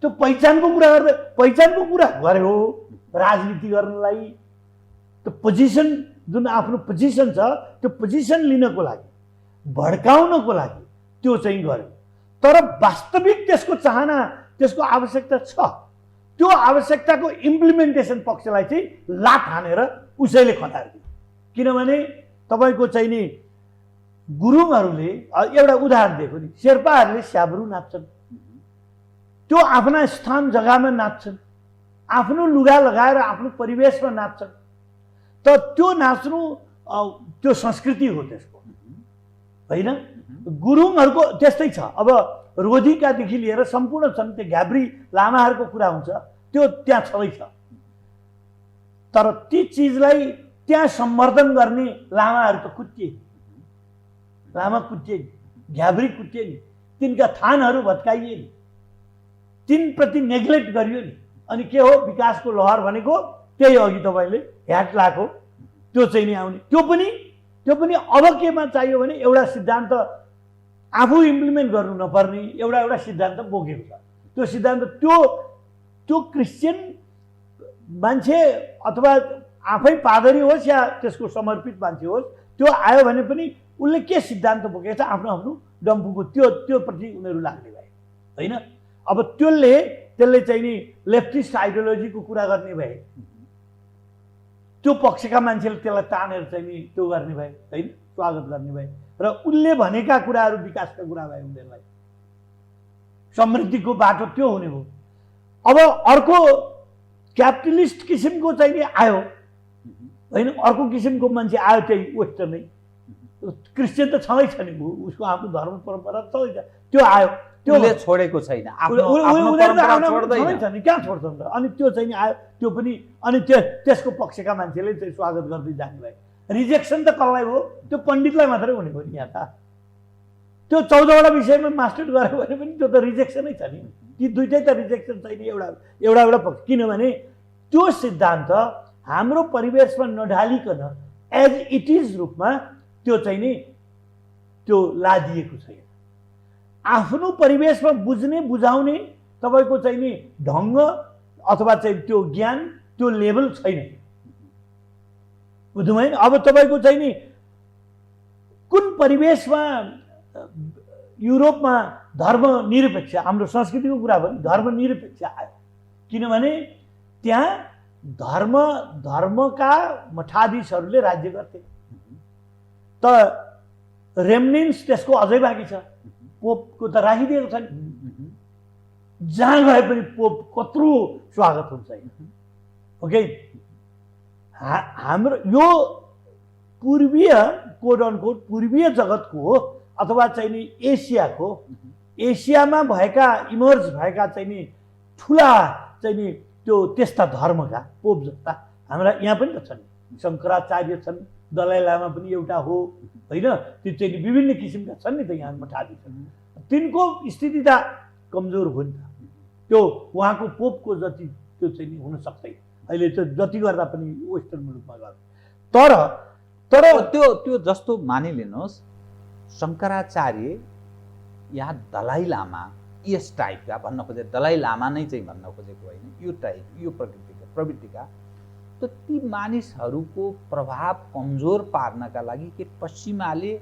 त्यो पहिचानको कुरा गर्दा पहिचानको कुरा गर्यो राजनीति गर्नलाई त्यो पोजिसन जुन आफ्नो पोजिसन छ त्यो पोजिसन लिनको लागि भड्काउनको लागि त्यो चाहिँ गर्यो। तर वास्तविक त्यसको चाहना त्यसको आवश्यकता छ। त्यो आवश्यकताको इम्प्लिमेन्टेसन पक्षलाई चाहिँ लात हानेर उसैले खटाएर दियो। किनभने तपाईँको चाहिँ नि गुरुङहरूले एउटा उदाहरण दिएको नि शेर्पाहरूले स्याब्रु नाच्छन् त्यो आफ्ना स्थान जग्गामा नाच्छन् आफ्नो लुगा लगाएर आफ्नो परिवेशमा नाच्छन् त त्यो नाच्नु त्यो संस्कृति हो त्यसको होइन। गुरुङहरूको त्यस्तै छ। अब रोधिकादेखि लिएर सम्पूर्ण छन् त्यो घाब्री लामाहरूको कुरा हुन्छ त्यो त्यहाँ छँदैछ। तर ती चिजलाई त्यहाँ सम्वर्धन गर्ने लामाहरू त कुटिए, लामा कुटिए नि, घ्याब्री कुटिए नि, तिनका थानहरू भत्काइए नि, तिनप्रति नेग्लेक्ट गरियो नि। अनि के हो विकासको लहर भनेको त्यही अघि तपाईँले ह्याट लाएको त्यो चाहिँ नि आउने। त्यो पनि अब केमा चाहियो भने एउटा सिद्धान्त आफू इम्प्लिमेन्ट गर्नु नपर्ने एउटा सिद्धान्त बोकेको छ। त्यो सिद्धान्त त्यो क्रिस्चियन मान्छे अथवा आफै पादरी होस् या त्यसको समर्पित मान्छे होस्, त्यो आयो भने पनि उसले के सिद्धान्त बोकेको छ आफ्नो आफ्नो डम्फुको त्यो प्रति उनीहरू लाग्ने भए होइन। अब त्यसले चाहिँ नि लेफ्टिस्ट आइडियोलोजीको कुरा गर्ने भए, त्यो पक्षका मान्छेले त्यसलाई तानेर चाहिँ नि त्यो गर्ने भए होइन, स्वागत गर्ने भए र उसले भनेका कुराहरू विकासका कुरा भए उनीहरूलाई समृद्धिको बाटो त्यो हुने भयो। अब अर्को क्यापिटलिस्ट किसिमको चाहिँ नि आयो होइन, अर्को किसिमको मान्छे आयो त्यही वेस्टर्नै, क्रिस्चियन त छँदै छ नि, उसको आफ्नो धर्म परम्परा छँदै छ, त्यो आयो, त्यसले छोडेको छैन, कहाँ छोड्छन् त। अनि त्यो चाहिँ नि आयो, त्यो पनि अनि त्यसको पक्षका मान्छेले चाहिँ स्वागत गर्दै जाने भए। रिजेक्सन त कसलाई भयो? त्यो पण्डितलाई मात्रै हुने भयो नि। यहाँ त त्यो 14वटा विषयमा मास्टर गऱ्यो भने पनि त्यो त रिजेक्सनै छ नि। ती दुइटै त रिजेक्सन छैन, एउटा पक्ष। किनभने त्यो सिद्धान्त हाम्रो परिवेशमा नढालिकन एज इट इज रूपमा त्यो चाहिँ नि त्यो लादिएको छैन। आफ्नो परिवेशमा बुझ्ने बुझाउने तपाईँको चाहिँ नि ढङ्ग अथवा चाहिँ त्यो ज्ञान त्यो लेभल छैन, बुझ्नु भएन। अब तपाईँको चाहिँ नि कुन परिवेशमा युरोपमा धर्मनिरपेक्ष, हाम्रो संस्कृतिको कुरा पनि धर्मनिरपेक्ष आयो, किनभने त्यहाँ धर्मका मठाधीशहरूले राज्य गर्थे। त रेमनेन्स त्यसको अझै बाँकी छ, पोपको त राखिदिएको छ नि, जहाँ गए पनि पोप कत्रो स्वागत हुन्छ। ओके, हाम्रो यो पूर्वीय कोड अनकोड पूर्वीय जगतको अथवा चाहिँ नि एसियामा भएका इमर्ज भएका चाहिँ नि ठुला चाहिँ नि त्यो त्यस्ता धर्मका पोप जस्ता हाम्रा यहाँ पनि त छन्, शङ्कराचार्य छन्, दलाई लामा पनि एउटा हो होइन, त्यो चाहिँ विभिन्न किसिमका छन् नि त यहाँ मठाधीश छन्। तिनको स्थिति त कमजोर हो नि त, त्यो उहाँको पोपको जति त्यो चाहिँ नि हुन सक्दैन अहिले, त्यो जति गर्दा पनि वेस्टर्न मुलुकमा गर्दा। तर त्यो जस्तो मानिलिनुहोस् शङ्कराचार्य या दलाई लामा यस टाइपका भन्न खोजे, दलाई लामा नै चाहिँ भन्न खोजेको होइन, यो टाइप यो प्रवृत्तिका त ती मानिसहरूको प्रभाव कमजोर पार्नका लागि के पश्चिमाले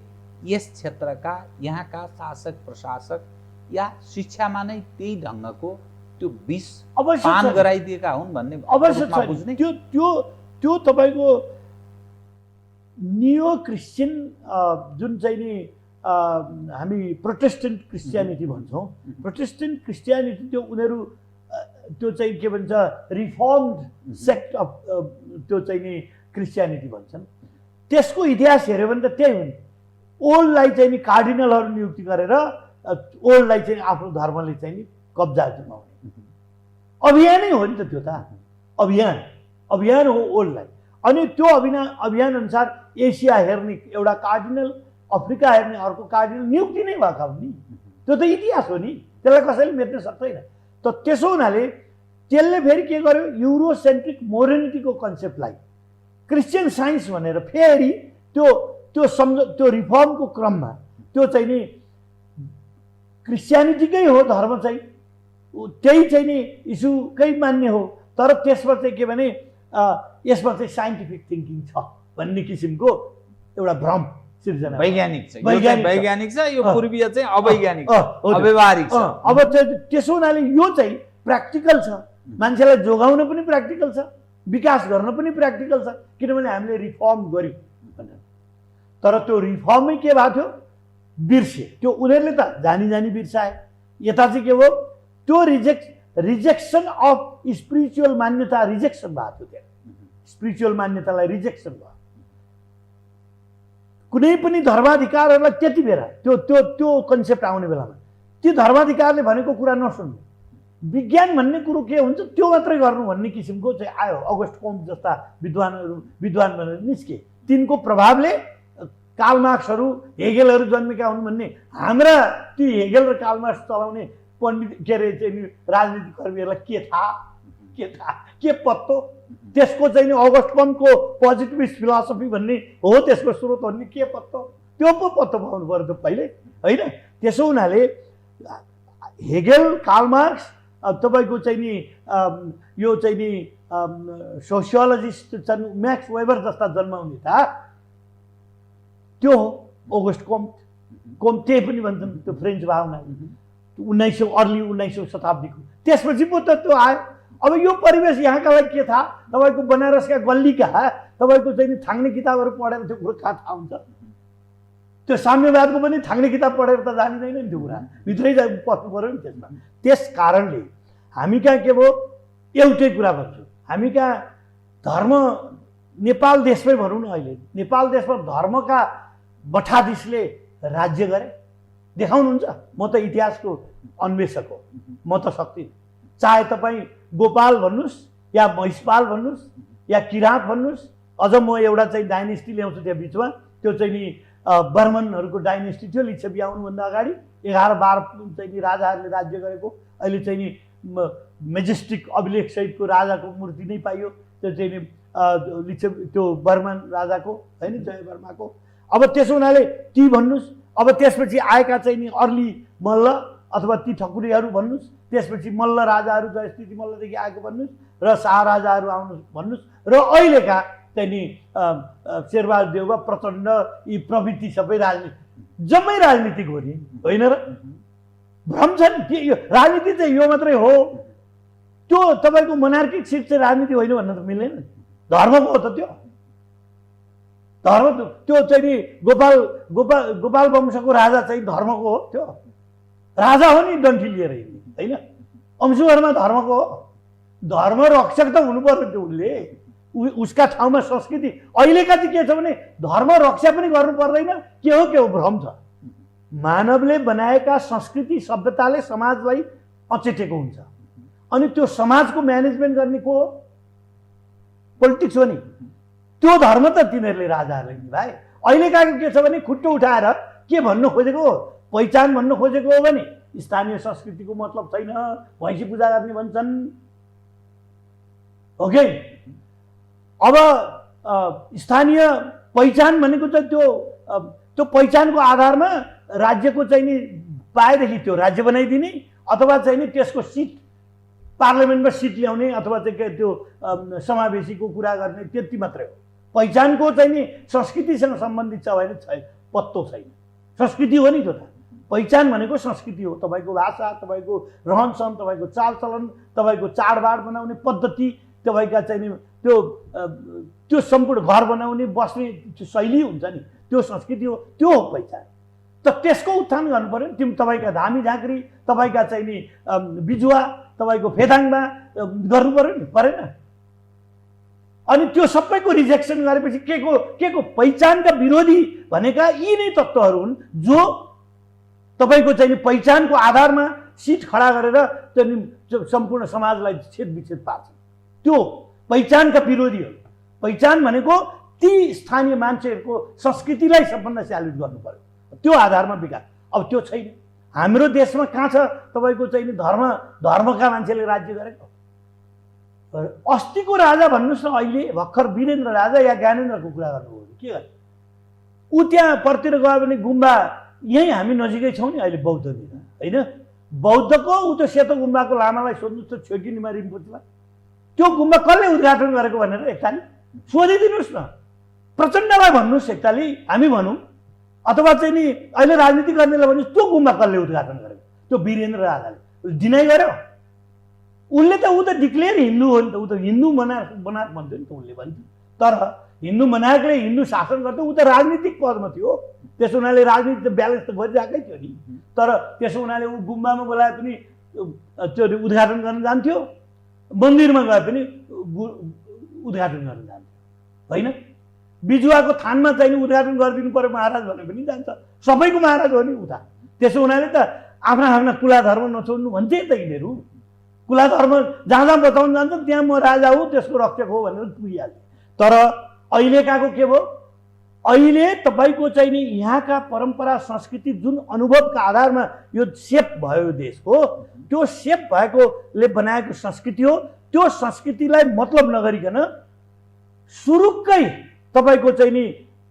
यस क्षेत्रका यहाँका शासक प्रशासक या शिक्षामा नै त्यही ढङ्गको त्यो विष पान गराइदिएका हुन् भन्ने अवश्य बुझ्ने। त्यो तपाईँको नियो क्रिस्चियन जुन चाहिँ नि हामी प्रोटेस्टेन्ट क्रिस्चियनिटी भन्छौँ, प्रोटेस्टेन्ट क्रिस्चियनिटी त्यो उनीहरू त्यो चाहिँ के भन्छ रिफर्म्ड सेक्ट अफ त्यो चाहिँ नि क्रिस्चियनिटी भन्छन्। त्यसको इतिहास हेऱ्यो भने त त्यही हो नि, ओल्डलाई चाहिँ नि कार्डिनलहरू नियुक्ति गरेर ओल्डलाई चाहिँ आफ्नो धर्मले चाहिँ नि कब्जा जमाउने अभियानै हो नि त, त्यो त अभियान हो ओल्डलाई। अनि त्यो अभियान अनुसार एसिया हेर्ने एउटा कार्डिनल, अफ्रिका हेर्ने अर्को कार्डिनल नियुक्ति नै भएका हुन् नि, त्यो त इतिहास हो नि, त्यसलाई कसैले मेट्न सक्दैन। त त्यसो हुनाले त्यसले फेरि के गर्यो, युरोसेन्ट्रिक मोडर्निटीको कन्सेप्टलाई क्रिस्चियन साइन्स भनेर फेरि त्यो रिफर्मको क्रममा त्यो चाहिँ नि क्रिस्चियनिटीकै हो धर्म चाहिँ, त्यही चाहिँ नि इस्युकै मान्ने हो, तर त्यसमा चाहिँ के भने यसमा चाहिँ साइन्टिफिक थिङ्किङ छ भन्ने किसिमको एउटा भ्रम सिर्जना, वैज्ञानिक छ, यो पूर्वीय चाहिँ अवैज्ञानिक अव्यवहारिक छ। अब त्यसो हुनाले यो चाहिँ प्र्याक्टिकल छ, मान्छेलाई जोगाउन पनि प्र्याक्टिकल छ, विकास गर्न पनि प्र्याक्टिकल छ, किनभने हामीले रिफर्म गर्यौँ भनेर। तर त्यो रिफर्मै के भएको थियो, बिर्से, त्यो उनीहरूले त जानी बिर्साए। यता चाहिँ के भयो, त्यो रिजेक्सन अफ स्पिरिचुअल मान्यता रिजेक्सन भएको थियो, त्यहाँ स्पिरिचुअल मान्यतालाई रिजेक्सन भयो। कुनै पनि धर्माधिकारहरूलाई त्यति बेला त्यो कन्सेप्ट आउने बेलामा ती धर्माधिकारले भनेको कुरा नसुन्नु, विज्ञान भन्ने कुरो के हुन्छ त्यो मात्रै गर्नु भन्ने किसिमको चाहिँ आयो। अगस्ट कम्ट जस्ता विद्वान भनेर निस्के, तिनको प्रभावले कार्ल मार्क्सहरू हेगेलहरू जन्मेका हुन् भन्ने हाम्रा ती हेगेल र कार्ल मार्क्स चलाउने पण्डित के अरे चाहिँ राजनीतिक कर्मीहरूलाई के पत्तो? त्यसको चाहिँ अगस्ट कम्टको पोजिटिभिस्ट फिलोसफी भन्ने हो त्यसको स्रोत भन्ने के पत्तो? त्यो पो पत्तो पाउनु पर्यो त पहिले, होइन? त्यसो हुनाले हेगेल, कार्ल मार्क्स, तपाईँको चाहिँ नि यो चाहिँ नि सोसियोलोजिस्ट छन् म्याक्स वेबर जस्ता जन्माउने था, त्यो हो अगस्ट कम्ट त्यही पनि भन्छन् त्यो फ्रेन्च भावना 19औं शताब्दीको। त्यसपछि पो त त्यो आयो। अब यो परिवेश यहाँका लागि के थाहा? तपाईँको बनारसका गल्लीका तपाईँको चाहिँ थाङ्ने किताबहरू पढेर त्यो कुरो कहाँ थाहा हुन्छ? त्यो साम्यवादको पनि थाङ्ने किताब पढेर त जानिँदैन नि त्यो कुरा, भित्रै पस्नु पऱ्यो नि त्यसमा। त्यस कारणले हामी कहाँ के भयो, एउटै कुरा भन्छु, हामी कहाँ धर्म, नेपाल देशमै भनौँ न, अहिले नेपाल देशमा धर्मका बठाधीशले राज्य गरे देखाउनुहुन्छ? म त इतिहासको अन्वेषक हो, म त सक्दिनँ। चाहे तपाईँ गोपाल भन्नुहोस् या महिषपाल भन्नुहोस् या किराँत भन्नुहोस्, अझ म एउटा चाहिँ डाइनेस्टी ल्याउँछु त्यहाँ बिचमा, त्यो चाहिँ नि बर्मनहरूको डाइनेस्टी थियो लिच्छवी आउनुभन्दा अगाडि 11-12 चाहिँ नि राजाहरूले राज्य गरेको। अहिले चाहिँ नि मेजेस्टिक अभिलेखसहितको राजाको मूर्ति नै पाइयो, त्यो चाहिँ नि लिच्छवी त्यो बर्मन राजाको, होइन, जय वर्माको। अब त्यसो हुनाले ती भन्नुहोस्, अब त्यसपछि आएका चाहिँ नि अर्ली मल्ल अथवा ती ठकुरीहरू भन्नुहोस्, त्यसपछि मल्ल राजाहरू जयस्थिति मल्लदेखि आएको भन्नुहोस्, र शाह राजाहरू आउनु भन्नुहोस्, र अहिलेका चाहिँ नि शेरबहादुर देउवा, प्रचण्ड, यी प्रवृत्ति सबै जम्मै राजनीतिक हो नि, होइन र? भ्रम छ नि यो राजनीति चाहिँ यो मात्रै हो। त्यो तपाईँको मोनार्किक सिट चाहिँ राजनीति होइन भन्न त मिल्दैन। धर्मको हो त त्यो, धर्म त्यो चाहिँ नि गोपाल वंशको राजा चाहिँ धर्मको हो, त्यो राजा हो नि डन्ठी लिएर हिँड्ने, होइन? अंशुवर्मा धर्मको हो, धर्म रक्षक त हुनु पर्यो त्यो। उसका ठाउँमा संस्कृति अहिलेका चाहिँ के छ भने धर्म रक्षा पनि गर्नु पर्दैन, के हो भ्रम छ। मानवले बनाएका संस्कृति सभ्यताले समाजलाई अचेटेको हुन्छ, अनि त्यो समाजको म्यानेजमेन्ट गर्ने को हो? पोलिटिक्स हो नि। त्यो धर्म त तिनीहरूले राजाहरूले निभाए। अहिलेका के छ भने खुट्टो उठाएर के भन्नु खोजेको हो? पहिचान भन्नु खोजेको हो भने स्थानीय संस्कृतिको मतलब छैन, भैँसी पूजा गर्ने भन्छन्, ओके? अब स्थानीय पहिचान भनेको चाहिँ त्यो पहिचानको आधारमा राज्यको चाहिँ नि पाएदेखि त्यो राज्य बनाइदिने, अथवा चाहिँ नि त्यसको सिट पार्लियामेन्टमा सिट ल्याउने, अथवा चाहिँ त्यो समावेशीको कुरा गर्ने, त्यति मात्रै हो। पहिचानको चाहिँ नि संस्कृतिसँग सम्बन्धित छ भने पत्तो छैन। संस्कृति हो नि त्यो त। पहिचान भनेको संस्कृति हो, तपाईँको भाषा, तपाईँको रहनसहन, तपाईँको चालचलन, तपाईँको चाडबाड बनाउने पद्धति, तपाईँका चाहिँ नि त्यो सम्पूर्ण घर बनाउने बस्ने शैली हुन्छ नि, त्यो संस्कृति हो, त्यो हो पहिचान। त त्यसको उत्थान गर्नु पर्यो नि। तपाईँका धामी झाँक्री, तपाईँका चाहिँ नि बिजुवा, तपाईँको फेदाङमा गर्नु पर्यो नि, परेन? अनि त्यो सबैको रिजेक्सन गरेपछि के को पहिचानका विरोधी भनेका यी नै तत्त्वहरू हुन् जो तपाईँको चाहिँ पहिचानको आधारमा सिट खडा गरेर त्यो सम्पूर्ण समाजलाई छेदविच्छेद पार्छ। त्यो पहिचानका विरोधीहरू। पहिचान भनेको ती स्थानीय मान्छेहरूको संस्कृतिलाई सबभन्दा स्याल्युट गर्नु पर्यो, त्यो आधारमा विकास। अब त्यो छैन हाम्रो देशमा। कहाँ छ तपाईँको चाहिँ धर्मका मान्छेले राज्य गरेको? अस्तिको राजा भन्नुहोस् न, अहिले भर्खर वीरेन्द्र राजा या ज्ञानेन्द्रको कुरा गर्नुभयो के गर्नु? ऊ त्यहाँ परतिर गयो भने गुम्बा यहीँ हामी नजिकै छौँ नि अहिले, बौद्धतिर, होइन? बौद्धको ऊ त्यो सेतो गुम्बाको लामालाई सोध्नुहोस् त, छेकिनीमा रिम्पोचमा त्यो गुम्बा कसले उद्घाटन गरेको भनेर एकताली सोधिदिनुहोस् न। प्रचण्डलाई भन्नुहोस् एकताली, हामी भनौँ, अथवा चाहिँ नि अहिले राजनीति गर्नेलाई भन्नुहोस् त्यो गुम्बा कसले उद्घाटन गरेको? त्यो वीरेन्द्र राजाले डिनाइ गर्यो। उसले त ऊ त डिक्लेयर हिन्दू हो नि त, ऊ त हिन्दू बनाएको भन्थ्यो नि त उसले भन्थ्यो। तर हिन्दू बनाएकोले हिन्दू शासन गर्थ्यो, ऊ त राजनीतिक पदमा थियो। त्यसो हुनाले राजनीति त ब्यालेन्स त भइरहेकै थियो नि। तर त्यसो हुनाले ऊ गुम्बामा बोलाए पनि त्यो उद्घाटन गर्न जान्थ्यो, मन्दिरमा गए पनि उद्घाटन गर्न जान्थ्यो, होइन? बिजुवाको थानमा चाहिँ उद्घाटन गरिदिनु पर्यो महाराज भने पनि जान्छ, सबैको महाराज हो नि उता। त्यसो हुनाले त आफ्ना कुला धर्म नछोड्नु भन्थे त यिनीहरू। कुला धर्म जहाँ जहाँ बताउन जान्छ त्यहाँ म राजा हो त्यसको रक्षक हो भनेर पुगिहाल्छ। तर अहिलेकाको के भयो, अहिले तपाईँको चाहिँ नि यहाँका परम्परा संस्कृति जुन अनुभवका आधारमा यो सेप भयो यो देशको, त्यो सेप भएकोले बनाएको संस्कृति हो। त्यो संस्कृतिलाई मतलब नगरिकन सुरुक्कै तपाईँको चाहिँ नि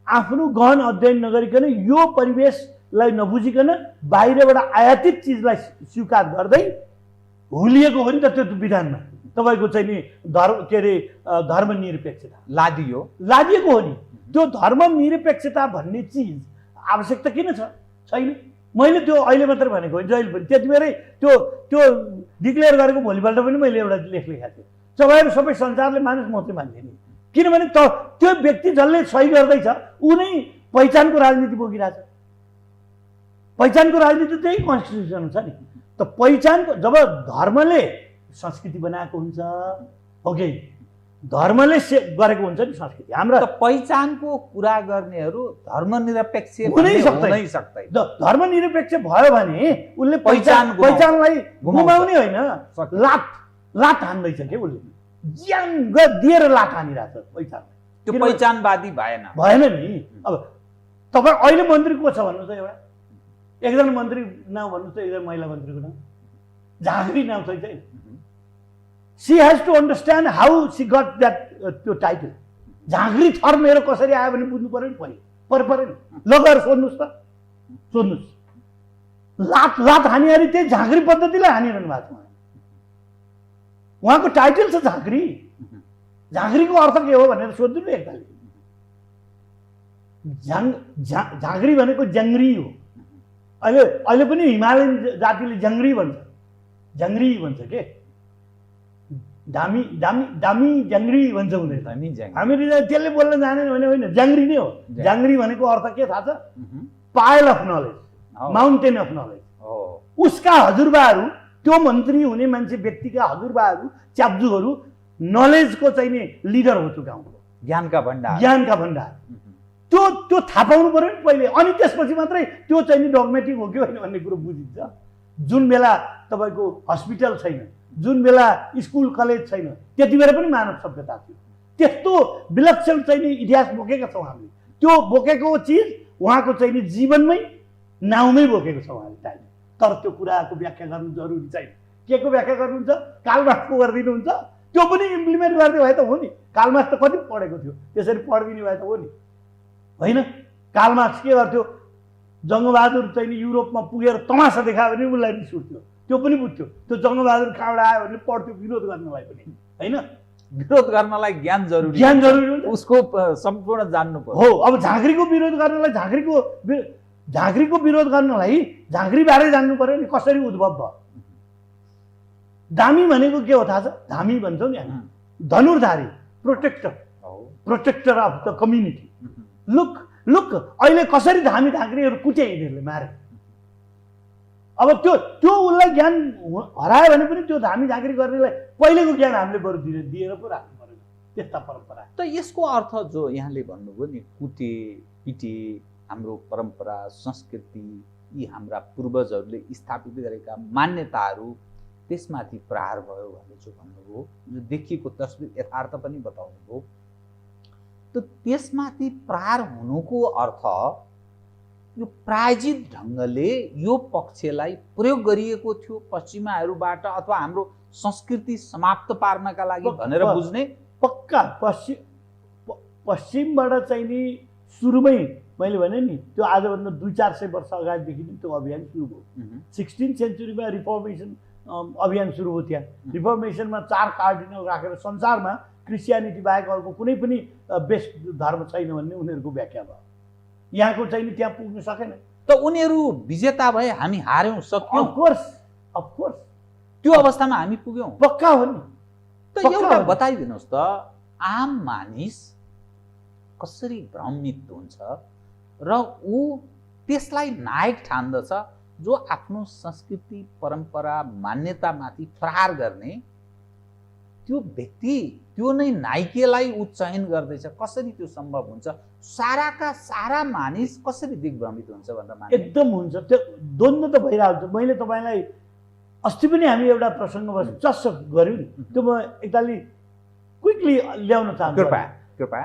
आफ्नो गहन अध्ययन नगरिकन यो परिवेशलाई नबुझिकन बाहिरबाट आयातित चिजलाई स्वीकार गर्दै हुलिएको हो नि त त्यो विधानमा तपाईँको चाहिँ नि धर्मनिरपेक्षता लादिएको हो नि। त्यो धर्मनिरपेक्षता भन्ने चिज आवश्यकता किन छ? छैन। मैले त्यो अहिले मात्र भनेको होइन, जहिले पनि त्यति बेरै त्यो त्यो डिक्लेयर गरेको भोलिपल्ट पनि मैले एउटा लेख लेखेको थिएँ। तपाईँहरू सबै संसारले मानिस म चाहिँ मान्दिनँ, किनभने त्यो व्यक्ति जसले सही गर्दैछ ऊ नै पहिचानको राजनीति बोकिरहेछ। पहिचानको राजनीति त्यही कन्स्टिट्युसन छ नि त। पहिचानको जब धर्मले संस्कृति बनाएको हुन्छ, ओके, धर्मले गरेको हुन्छ नि संस्कृति। हाम्रा पहिचानको कुरा गर्नेहरू धर्मनिरपेक्ष हुनै सक्दैन। धर्मनिरपेक्ष भयो भने उसले पहिचानलाई गुमाउने होइन, लात हान्दैछ के उसले, ज्यान दिएर लात हानिरहेछ पहिचानलाई। त्यो पहिचानवादी भएन नि। अब तपाईँ अहिले मन्त्री को छ भन्नु त? एकजना मन्त्री नाम भन्नु त, एकजना महिला मन्त्रीको नाम झाँक्री नाम छ चाहिँ। She has to understand how she got that त्यो टाइटल। झाँक्री थर मेरो कसरी आयो भने बुझ्नु पऱ्यो नि परेन। लगेर सोध्नुहोस् त, सोध्नुहोस्। लात हानिहारी त्यही झाँक्री पद्धतिलाई हानिरहनु भएको छ। उहाँको टाइटल छ झाँक्री। झाँक्रीको अर्थ के हो भनेर सोध्नु नि एकताले। झाँक्री भनेको जङ्ग्री हो। अहिले पनि हिमालयन जातिले जङ्ग्री भन्छ के, दामी जङ्ग्री भन्छ उनीहरूले। हामीले त्यसले बोल्न जानेन भने होइन, जङ्ग्री नै हो। जङ्ग्री भनेको अर्थ के थाहा छ? Pile of knowledge, mountain of knowledge. उसका हजुरबाहरू, त्यो मन्त्री हुने मान्छे व्यक्तिका हजुरबाहरू, च्याब्जुहरू नलेजको चाहिँ नि लिडर हो त्यो गाउँको, ज्ञानका भण्डार। त्यो थाहा पाउनु पर्यो नि पहिले, अनि त्यसपछि मात्रै त्यो चाहिँ नि डगमेटिक हो कि होइन भन्ने कुरो बुझिन्छ। जुन बेला तपाईँको हस्पिटल छैन, जुन बेला स्कुल कलेज छैन, त्यति बेला पनि मानव सभ्यता थियो। त्यस्तो विलक्षण चाहिँ नि इतिहास बोकेका छौँ हामीले। त्यो बोकेको चिज उहाँको चाहिँ नि जीवनमै नाउँमै बोकेको छ उहाँले टाइम। तर त्यो कुराको व्याख्या गर्नु जरुरी छैन। के को व्याख्या गर्नुहुन्छ? कार्ल मार्क्सको गरिदिनुहुन्छ, त्यो पनि इम्प्लिमेन्ट गर्दै भए त हो नि। कार्ल मार्क्स त कति पढेको थियो, त्यसरी पढिदिने भए त हो नि, होइन? कार्ल मार्क्स के गर्थ्यो? जङ्गबहादुर चाहिँ नि युरोपमा पुगेर तमासा देखायो भने उसलाई रिस उठ्थ्यो, त्यो पनि बुझ्थ्यो। त्यो जङ्गबहादुर कहाँबाट आयो भने पढ्थ्यो विरोध गर्नलाई पनि, होइन? विरोध गर्नलाई ज्ञान जरुरी हुन्छ, उसको सम्पूर्ण जान्नु पर्यो। हो, अब झाँक्रीको विरोध गर्नलाई झाँक्रीको विरोध गर्नलाई झाँक्रीबारे जान्नु पर्यो नि, कसरी उद्भव भयो। धामी भनेको के हो थाहा छ? धामी भन्छौँ नि हामी, धनुर्धारी, protector of the community. Look अहिले कसरी धामी झाँक्रीहरू कुटे यिनीहरूले मारे। अब त्यो उसलाई ज्ञान हरायो भने पनि त्यो धामी झाँक्री गर्नेलाई पहिलेको ज्ञान हामीले बरु दिएर पो राख्नु पर्यो। त्यस्ता परम्परा त यसको अर्थ जो यहाँले भन्नुभयो नि, कुटे पिटे, हाम्रो परम्परा संस्कृति, यी हाम्रा पूर्वजहरूले स्थापित गरेका मान्यताहरू, त्यसमाथि प्रहार भयो भनेर जो भन्नुभयो, जो देखिएको तस्बिर यथार्थ पनि बताउनुभयो, त त्यसमाथि प्रहार हुनुको अर्थ यो प्रायोजित ढङ्गले यो पक्षलाई प्रयोग गरिएको थियो पश्चिमाहरूबाट, अथवा हाम्रो संस्कृति समाप्त पार्नका लागि भनेर बुझ्ने? पक्का पश्चिमबाट चाहिँ नि सुरुमै मैले भने नि, त्यो आजभन्दा 200-400 वर्ष अगाडिदेखि नै त्यो अभियान सुरु भयो। 16th सेन्चुरीमा रिफर्मेसन अभियान सुरु भयो। त्यहाँ रिफर्मेसनमा 4 कार्डिनल राखेर संसारमा क्रिस्चियनिटी बाहेक अर्को कुनै पनि बेस्ट धर्म छैन भन्ने उनीहरूको व्याख्या भयो। यहाँको चाहिँ नि त्यहाँ पुग्न सकेन। त उनीहरू विजेता भए, हामी हार्यौँ, सक्यौँ। अफकोर्स त्यो अवस्थामा हामी पुग्यौँ, पक्का हो नि। त एउटा बताइदिनुहोस् त, आम मानिस कसरी भ्रमित हुन्छ र ऊ त्यसलाई नायक ठान्दछ, जो आफ्नो संस्कृति परम्परा मान्यतामाथि प्रहार गर्ने त्यो व्यक्ति, त्यो नै नायिकेलाई ऊ चयन गर्दैछ, कसरी त्यो सम्भव हुन्छ? साराका सारा मानिस कसरी दिग्भ्रमित हुन्छ भनेर मान्नु? एकदम हुन्छ। त्यो द्वन्द्व त भइरहेको छ। मैले तपाईँलाई अस्ति पनि हामी एउटा प्रसङ्गमा चस्स गऱ्यौँ नि, त्यो म एकतालि क्विकली ल्याउन चाहन्छु। कृपया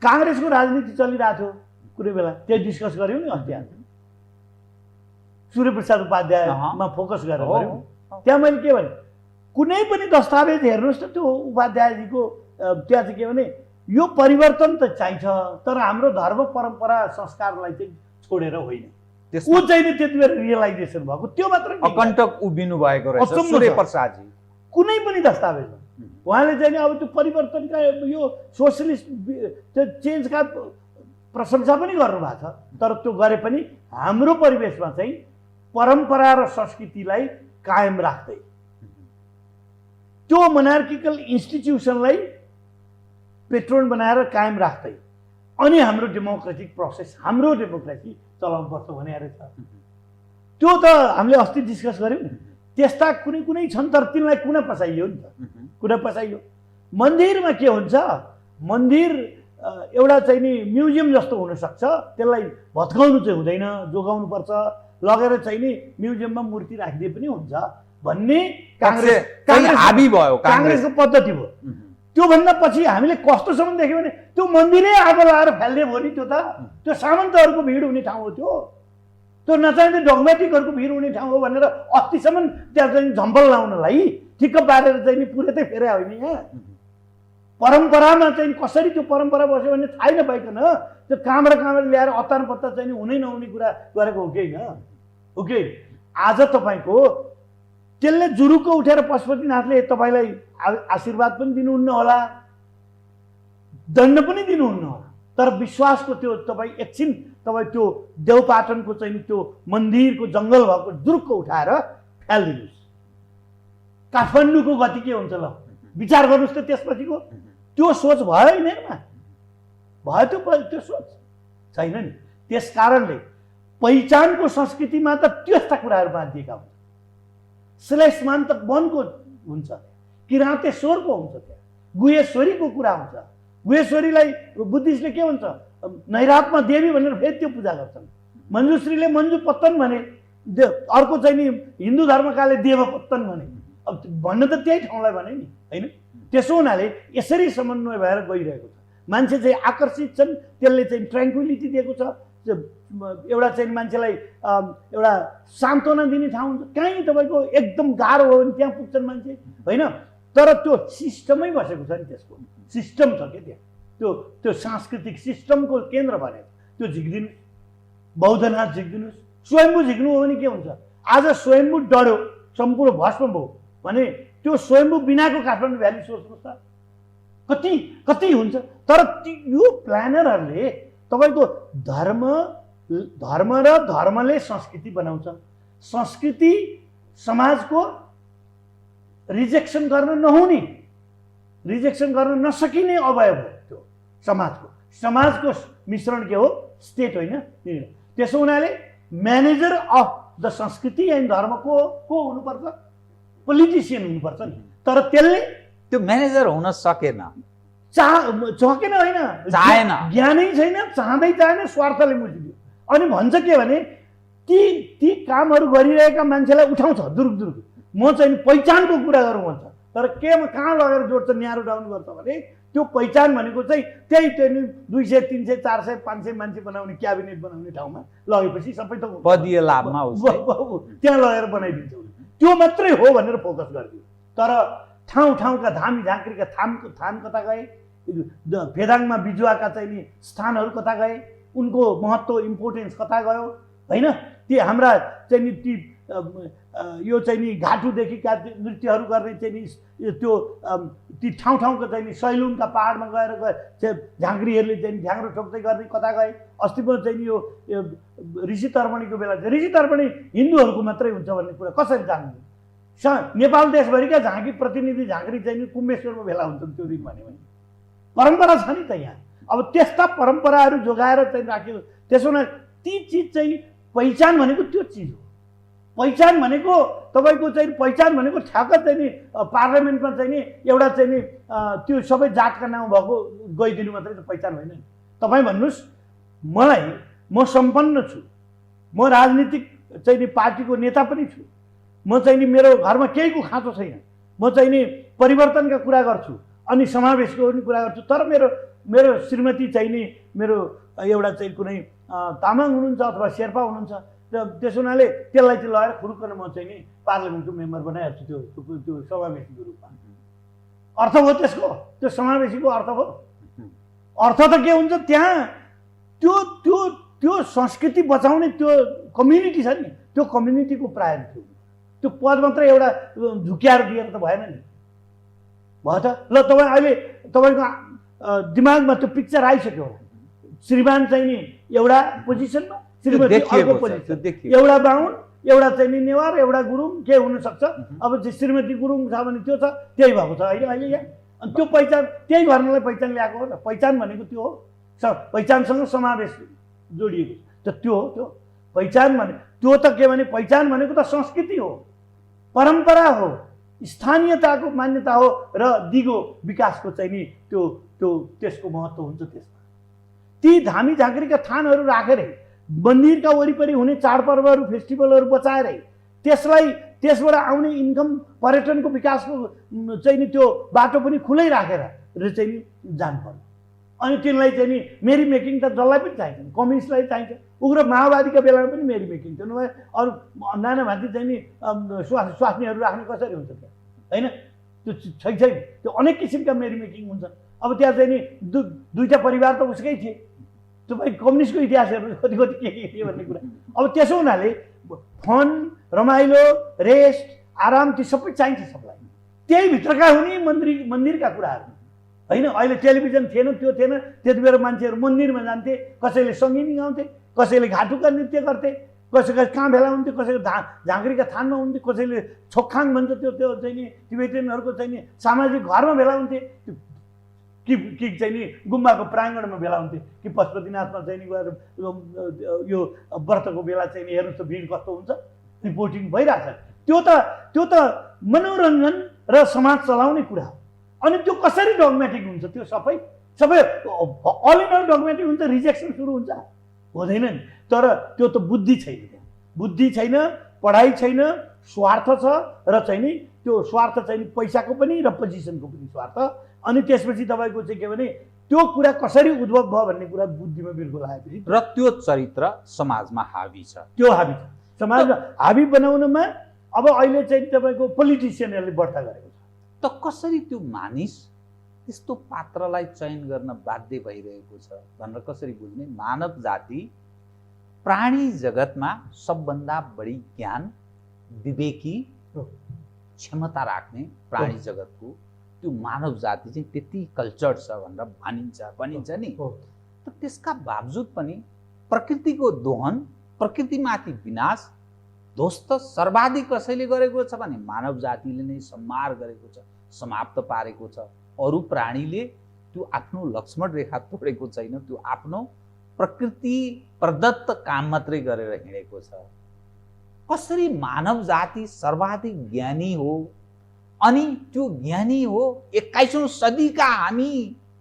काङ्ग्रेसको राजनीति चलिरहेको थियो कुनै बेला, त्यही डिस्कस गऱ्यौँ नि अस्ति हामी सूर्यप्रसाद उपाध्यायमा फोकस गरेर गऱ्यौँ। त्यहाँ मैले के भने कुनै पनि दस्तावेज हेर्नुहोस् त त्यो उपाध्यायजीको त्यहाँ चाहिँ के भने यो परिवर्तन त चाहिन्छ तर हाम्रो धर्म परम्परा संस्कारलाई चाहिँ छोडेर होइन, ऊ चाहिँ नि त्यति बेला रियलाइजेसन भएको त्यो मात्र अकण्टक उभिनु भएको रहेछ सूर्यप्रसादजी। कुनै पनि दस्तावेजमा उहाँले चाहिँ नि अब त्यो परिवर्तनका यो सोसलिस्ट त्यो चेन्जका प्रशंसा पनि गर्नुभएको छ, तर त्यो गरे पनि हाम्रो परिवेशमा चाहिँ परम्परा र संस्कृतिलाई कायम राख्दै त्यो मोनार्किकल इन्स्टिट्युसनलाई पेट्रोन बनाएर कायम राख्दै अनि हाम्रो डेमोक्रेटिक प्रोसेस हाम्रो डेमोक्रेसी चलाउनुपर्छ भने रहेछ। त्यो त हामीले अस्ति डिस्कस गऱ्यौँ नि। त्यस्ता कुनै कुनै छन् तर तिनलाई कुना पसाइयो नि त, कुना पसाइयो। मन्दिरमा के हुन्छ, मन्दिर एउटा चाहिँ नि म्युजियम जस्तो हुनसक्छ, त्यसलाई भत्काउनु चाहिँ हुँदैन, जोगाउनुपर्छ, लगेर चाहिँ नि म्युजियममा मूर्ति राखिदिए पनि हुन्छ भन्ने काङ्ग्रेसको पद्धति भयो। त्योभन्दा पछि हामीले कस्तोसम्म देख्यौँ भने त्यो मन्दिरै आगो लगाएर फाल्ने भयो नि। त्यो सामन्तहरूको भिड हुने ठाउँ हो, त्यो नचाहिँदै डगमेटिकहरूको भिड हुने ठाउँ हो भनेर अस्तिसम्म त्यहाँ चाहिँ झम्पल लाउनलाई ठिक्क पारेर चाहिँ नि पुरै फेरे होइन। यहाँ परम्परामा चाहिँ कसरी त्यो परम्परा बस्यो भने थाहै नपाइकन त्यो कहाँबाट ल्याएर अत्तान पत्ता चाहिँ हुनै नहुने कुरा गरेको हो कि होइन, हो कि। आज तपाईँको त्यसले जुरुक्क उठेर पशुपतिनाथले तपाईँलाई आशीर्वाद पनि दिनुहुन्न होला, दण्ड पनि दिनुहुन्न होला, तर विश्वासको त्यो तपाईँ एकछिन तपाईँ त्यो देवपाटनको चाहिँ त्यो मन्दिरको जङ्गल भएको जुरुक्क उठाएर फ्यालिदिनुहोस्। काठमाडौँको गति के हुन्छ ल विचार गर्नुहोस् त। त्यसपछिको त्यो सोच भयो यिनीहरूमा, भयो त्यो सोच छैन नि। त्यस कारणले पहिचानको संस्कृतिमा त त्यस्ता कुराहरू बाँधिएका हुन्छ। श्लेषमान त वनको हुन्छ, किराँतेश्वरको हुन्छ, त्यहाँ गुहेश्वरीको कुरा हुन्छ। गुहेश्वरीलाई बुद्धिस्टले के भन्छ, नैरातमा देवी भनेर फेरि त्यो पूजा गर्छन्। मञ्जुश्रीले मञ्जु पत्तन भने, अर्को चाहिँ नि हिन्दू धर्मकाले देवपत्तन भने। अब भन्न त त्यही ठाउँलाई भने नि होइन। त्यसो हुनाले यसरी समन्वय भएर गइरहेको छ। मान्छे चाहिँ आकर्षित छन्, त्यसले चाहिँ ट्र्याङ्क्विलिटी दिएको छ। एउटा चाहिँ मान्छेलाई एउटा सान्त्वना दिने ठाउँ हुन्छ। कहीँ तपाईँको एकदम गाह्रो हो भने त्यहाँ पुग्छन् मान्छे होइन, तर त्यो सिस्टमै बसेको छ नि, त्यसको सिस्टम छ क्या त्यहाँ। त्यो सांस्कृतिक सिस्टमको केन्द्र भने त्यो झिक्दिनु, बौद्धनाथ झिक्दिनुहोस्। स्वयम्भू झिक्नु हो भने के हुन्छ, आज स्वयम्भू डढ्यो, सम्पूर्ण भस्म भयो भने त्यो स्वयम्भू बिनाको काठमाडौँ भ्याली सोच्नुहोस् त कति हुन्छ। तर यो प्लानरहरूले तपाईँको धर्म र धर्मले संस्कृति बनाउँछ। संस्कृति समाजको रिजेक्सन गर्न नहुने, रिजेक्सन गर्न नसकिने अवयव हो त्यो समाजको मिश्रण के हो, स्टेट होइन। त्यसो हुनाले म्यानेजर अफ द संस्कृति एन्ड धर्म को हुनुपर्छ, पोलिटिसियन हुनुपर्छ नि। तर त्यसले त्यो म्यानेजर हुन सकेन, सकेन होइन, चाहेन, ज्ञानै छैन, चाहेन, स्वार्थले मुजिदियो। अनि भन्छ के भने ती कामहरू गरिरहेका मान्छेलाई उठाउँछ दुरुक। म चाहिँ पहिचानको कुरा गरौँ भन्छ, तर केमा कहाँ लगेर जोड्छ, न्यारो डाउन गर्छ भने त्यो पहिचान भनेको चाहिँ त्यही 200, 300, 400, 500 मान्छे बनाउने क्याबिनेट बनाउने ठाउँमा लगेपछि सबै त पदीय लाभमा त्यहाँ लगेर बनाइदिन्छ। त्यो मात्रै हो भनेर फोकस गरिदियो। तर ठाउँका धामी झाँक्रीका थान कता गए, फेदाङमा बिजुवाका चाहिँ नि स्थानहरू कता गए, उनको महत्त्व इम्पोर्टेन्स कता गयो होइन। ती हाम्रा चाहिँ नि यो चाहिँ नि घाटुदेखिका नृत्यहरू गर्ने चाहिँ नि त्यो ती ठाउँका चाहिँ नि सैलुङका पाहाडमा गएर झाँक्रीहरूले चाहिँ झ्याङ्ग्रो ठोक्दै गर्ने कता गए। अस्तिको चाहिँ नि यो ऋषि तर्पणीको बेला चाहिँ ऋषि तर्पणी हिन्दूहरूको मात्रै हुन्छ भन्ने कुरा कसरी जान्नु। नेपाल देशभरिका झाँकी प्रतिनिधि झाँक्री चाहिँ नि कुम्भेश्वरमा भेला हुन्छन् त्यो दिन भने परम्परा छ नि त यहाँ। अब त्यस्ता परम्पराहरू जोगाएर चाहिँ राख्यो। त्यसो हुन ती चिज चाहिँ पहिचान भनेको त्यो चिज हो। पहिचान भनेको तपाईँको चाहिँ पहिचान भनेको ठ्याक्क चाहिँ नि पार्लियामेन्टमा चाहिँ नि एउटा चाहिँ नि त्यो सबै जातका नाउँ भएको गइदिनु मात्रै त पहिचान होइन नि। तपाईँ भन्नुहोस् म सम्पन्न छु, म राजनीतिक चाहिँ नि पार्टीको नेता पनि छु, म चाहिँ नि मेरो घरमा केहीको खाँचो छैन, म चाहिँ नि परिवर्तनका कुरा गर्छु अनि समावेशको पनि कुरा गर्छु, तर मेरो श्रीमती चाहिँ नि मेरो एउटा चाहिँ कुनै तामाङ हुनुहुन्छ अथवा शेर्पा हुनुहुन्छ, त्यसो हुनाले त्यसलाई चाहिँ लगाएर खुरुक्क म चाहिँ नि पार्लियामेन्टको मेम्बर बनाइहाल्छु त्यो समावेशीको रूपमा। अर्थ भयो त्यसको, त्यो समावेशीको अर्थ भयो। अर्थ त के हुन्छ, त्यहाँ त्यो त्यो त्यो संस्कृति बचाउने त्यो कम्युनिटी छ नि, त्यो कम्युनिटीको प्रायोरिटी हो। त्यो पद मात्र एउटा झुक्याएर दिएर त भएन नि, भयो त। ल तपाईँ अहिले तपाईँको दिमागमा त्यो पिक्चर आइसक्यो होला, श्रीमान चाहिँ नि एउटा पोजिसनमा, श्रीमती अर्को पोजिसन, एउटा बाहुन, एउटा चाहिँ नि नेवार, एउटा गुरुङ के हुनसक्छ। अब चाहिँ श्रीमती गुरुङ छ भने त्यो छ, त्यही भएको छ अहिले यहाँ। अनि त्यो पहिचान, त्यही गर्नलाई पहिचान ल्याएको हो र पहिचान भनेको त्यो हो, पहिचानसँग समावेश जोडिएको त त्यो हो। त्यो पहिचान भने त्यो त के भने पहिचान भनेको त संस्कृति हो, परम्परा हो, स्थानीयताको मान्यता हो र दिगो विकासको चाहिँ नि त्यो त्यसको महत्त्व हुन्छ त्यसमा। ती धामी झाँक्रीका थानहरू राखेरै, मन्दिरका वरिपरि हुने चाडपर्वहरू फेस्टिभलहरू बचाएरै, त्यसबाट आउने इन्कम, पर्यटनको विकासको चाहिँ नि त्यो बाटो पनि खुलै राखेर चाहिँ नि जानुपर्छ। अनि तिनलाई चाहिँ नि मेरी मेकिङ त जसलाई पनि चाहिन्छ, कम्युनिस्टलाई चाहिन्छ, उग्र माओवादीका बेलामा पनि मेरी मेकिङ थियो, नभए अरू नाना भाँती चाहिँ नि स्वास्नीहरू राख्ने कसरी हुन्छ त्यहाँ, होइन? त्यो छैन, त्यो अनेक किसिमका मेरी मेकिङ हुन्छ। अब त्यहाँ चाहिँ नि दुईवटा परिवार त उसकै थिए, तपाईँ कम्युनिस्टको इतिहासहरू कति के थिए भन्ने कुरा। अब त्यसो हुनाले फन, रमाइलो, रेस्ट, आराम ती सबै चाहिन्छ सबलाई। त्यही भित्रका हुने मन्दिरका कुराहरू होइन। अहिले टेलिभिजन थिएन, त्यो थिएन, त्यति बेला मान्छेहरू मन्दिरमा जान्थे, कसैले सङ्गीत गाउँथे, कसैले घाटुका नृत्य गर्थे, कसैको कहाँ भेला हुन्थ्यो, कसैको झाँक्रीका थानमा हुन्थ्यो, कसैले छोक्खाङ भन्छ त्यो चाहिँ नि टिबेटियनहरूको चाहिँ नि सामाजिक घरमा भेला हुन्थे, कि चाहिँ नि गुम्बाको प्राङ्गणमा भेला हुन्थे, कि पशुपतिनाथमा चाहिँ नि गएर यो व्रतको बेला चाहिँ नि हेर्नुहोस् त भिड कस्तो हुन्छ, रिपोर्टिङ भइरहेछ। त्यो त मनोरञ्जन र समाज चलाउने कुरा हो। अनि त्यो कसरी डगमेटिक हुन्छ, त्यो सबै अल इन अल डगमेटिक हुन्छ, रिजेक्सन सुरु हुन्छ, हुँदैन नि। तर त्यो त बुद्धि छैन, बुद्धि छैन, पढाइ छैन, स्वार्थ छ र चाहिँ नि त्यो स्वार्थ चाहिँ नि पैसाको पनि र पोजिसनको पनि स्वार्थ। अनि त्यसपछि तपाईँको चाहिँ के भने त्यो कुरा कसरी उद्भव भयो भन्ने कुरा बुद्धिमा बिल्कुल आएपछि र त्यो चरित्र समाजमा हावी छ, त्यो हावी छ। समाजमा हावी बनाउनमा अब अहिले चाहिँ तपाईँको पोलिटिसियनहरूले बढ्ता गरेको छ। त कसरी त्यो मानिस त्यस्तो पात्रलाई चयन गर्न बाध्य भइरहेको छ भनेर कसरी बुझ्ने? मानव जाति प्राणी जगतमा सबभन्दा बढी ज्ञान, विवेकी, क्षमता राख्ने प्राणी जगतको त्यो मानव जाति चाहिँ त्यति कल्चर्ड छ भनेर भनिन्छ नि। त त्यसका बावजुद पनि प्रकृतिको दोहन, प्रकृतिमाथि विनाश, ध्वस्त सर्वाधिक कसैले गरेको छ भने मानव जातिले नै संहार गरेको छ, समाप्त पारेको छ। अरू प्राणीले त्यो आफ्नो लक्ष्मण रेखा तोडेको छैन, त्यो आफ्नो प्रकृति प्रदत्त काम मात्रै गरेर हिँडेको छ। कसरी मानव जाति सर्वाधिक ज्ञानी हो, अनि त्यो ज्ञानी हो, 21औं सदीका हामी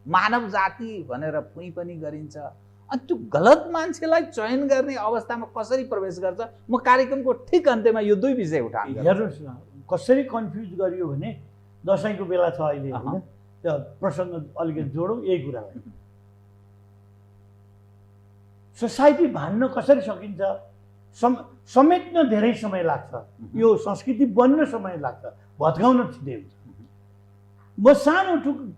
मानव जाति भनेर पुइ पनि गरिन्छ। अनि त्यो गलत मान्छेलाई चयन गर्ने अवस्थामा कसरी प्रवेश गर्छ? म कार्यक्रमको ठिक अन्त्यमा यो दुई विषय उठाउँछु। हेर्नुहोस् न, कसरी कन्फ्युज गरियो भने दसैँको बेला छ अहिले, होइन? त्यो प्रसङ्ग अलिकति जोडौँ यही कुरालाई। सोसाइटी भान्न कसरी सकिन्छ समेट्न धेरै समय लाग्छ, यो संस्कृति बन्न समय लाग्छ, भत्काउन छिटै हुन्छ। म सानो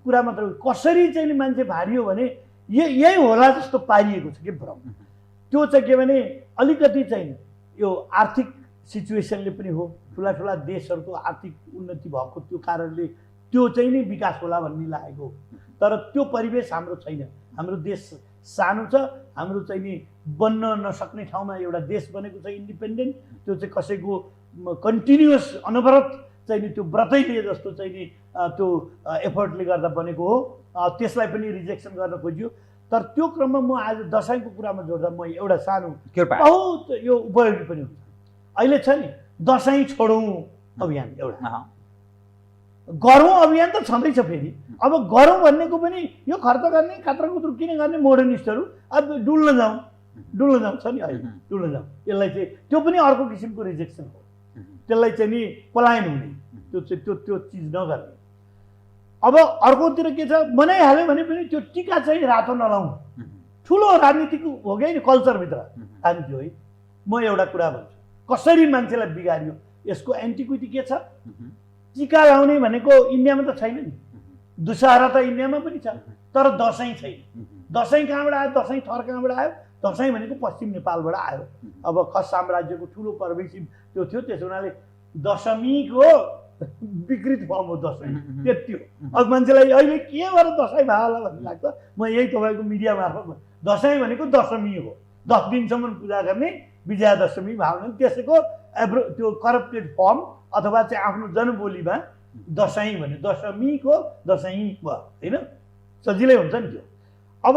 कुरा मात्र, कसरी चाहिँ मान्छे भारियो भने यही होला जस्तो पारिएको छ कि भ्रम। त्यो चाहिँ के भने अलिकति चाहिँ यो आर्थिक सिचुएसनले पनि हो, ठुला ठुला देशहरूको आर्थिक उन्नति भएको त्यो कारणले त्यो चाहिँ नि विकास होला भन्ने लागेको। तर त्यो परिवेश हाम्रो छैन। हाम्रो देश सानो छ, हाम्रो चाहिँ नि बन्न नसक्ने ठाउँमा एउटा देश बनेको छ इन्डिपेन्डेन्ट। त्यो चाहिँ कसैको कन्टिन्युअस अनवरत चाहिँ नि त्यो व्रतै लिए जस्तो चाहिँ नि त्यो एफर्टले गर्दा बनेको हो। त्यसलाई पनि रिजेक्सन गर्न खोजियो। तर त्यो क्रममा म आज दसैँको कुरामा जोड्दा म एउटा सानो बहुत यो उपयोगी पनि हुन्छ। अहिले छ नि दसैँ छोडौँ अभियान, एउटा गरौँ अभियान त छँदैछ। फेरि अब गरौँ भन्नेको पनि यो खर्च गर्ने, कात्रा कुत्रु किन गर्ने मोडर्निस्टहरू, अब डुल्न जाउँ छ नि अहिले, डुल्न जाउँ, यसलाई चाहिँ त्यो पनि अर्को किसिमको रिजेक्सन हो। त्यसलाई चाहिँ नि पलायन हुने त्यो चिज नगर्ने। अब अर्कोतिर के छ, बनाइहाल्यो भने पनि त्यो टिका चाहिँ रातो नलाउनु, ठुलो राजनीतिक हो कि नि, कल्चरभित्र राजनीति हो है। म एउटा कुरा भन्छु, कसरी मान्छेलाई बिगारियो यसको एन्टिक्विटी के छ? टिका लाउने भनेको इन्डियामा त छैन नि, दशहरा त इन्डियामा पनि छ, तर दसैँ छैन। दसैँ कहाँबाट आयो? दसैँ थर कहाँबाट आयो? दसैँ भनेको पश्चिम नेपालबाट आयो। अब खस साम्राज्यको ठुलो पर्वेसिभ त्यो थियो, त्यसो हुनाले दशमीको विकृत फर्म हो दसैँ, त्यति हो। अब मान्छेलाई अहिले के भएर दसैँ भयो होला भन्ने लाग्छ। म यही तपाईँको मिडिया मार्फत, दसैँ भनेको दशमी हो, 10 दिनसम्म पूजा गर्ने विजयादशमी भावना, त्यसैको त्यो करप्टेड फर्म अथवा चाहिँ आफ्नो जनबोलीमा दसैँ भने दशमीको दसैँ भयो होइन, सजिलै हुन्छ नि त्यो। अब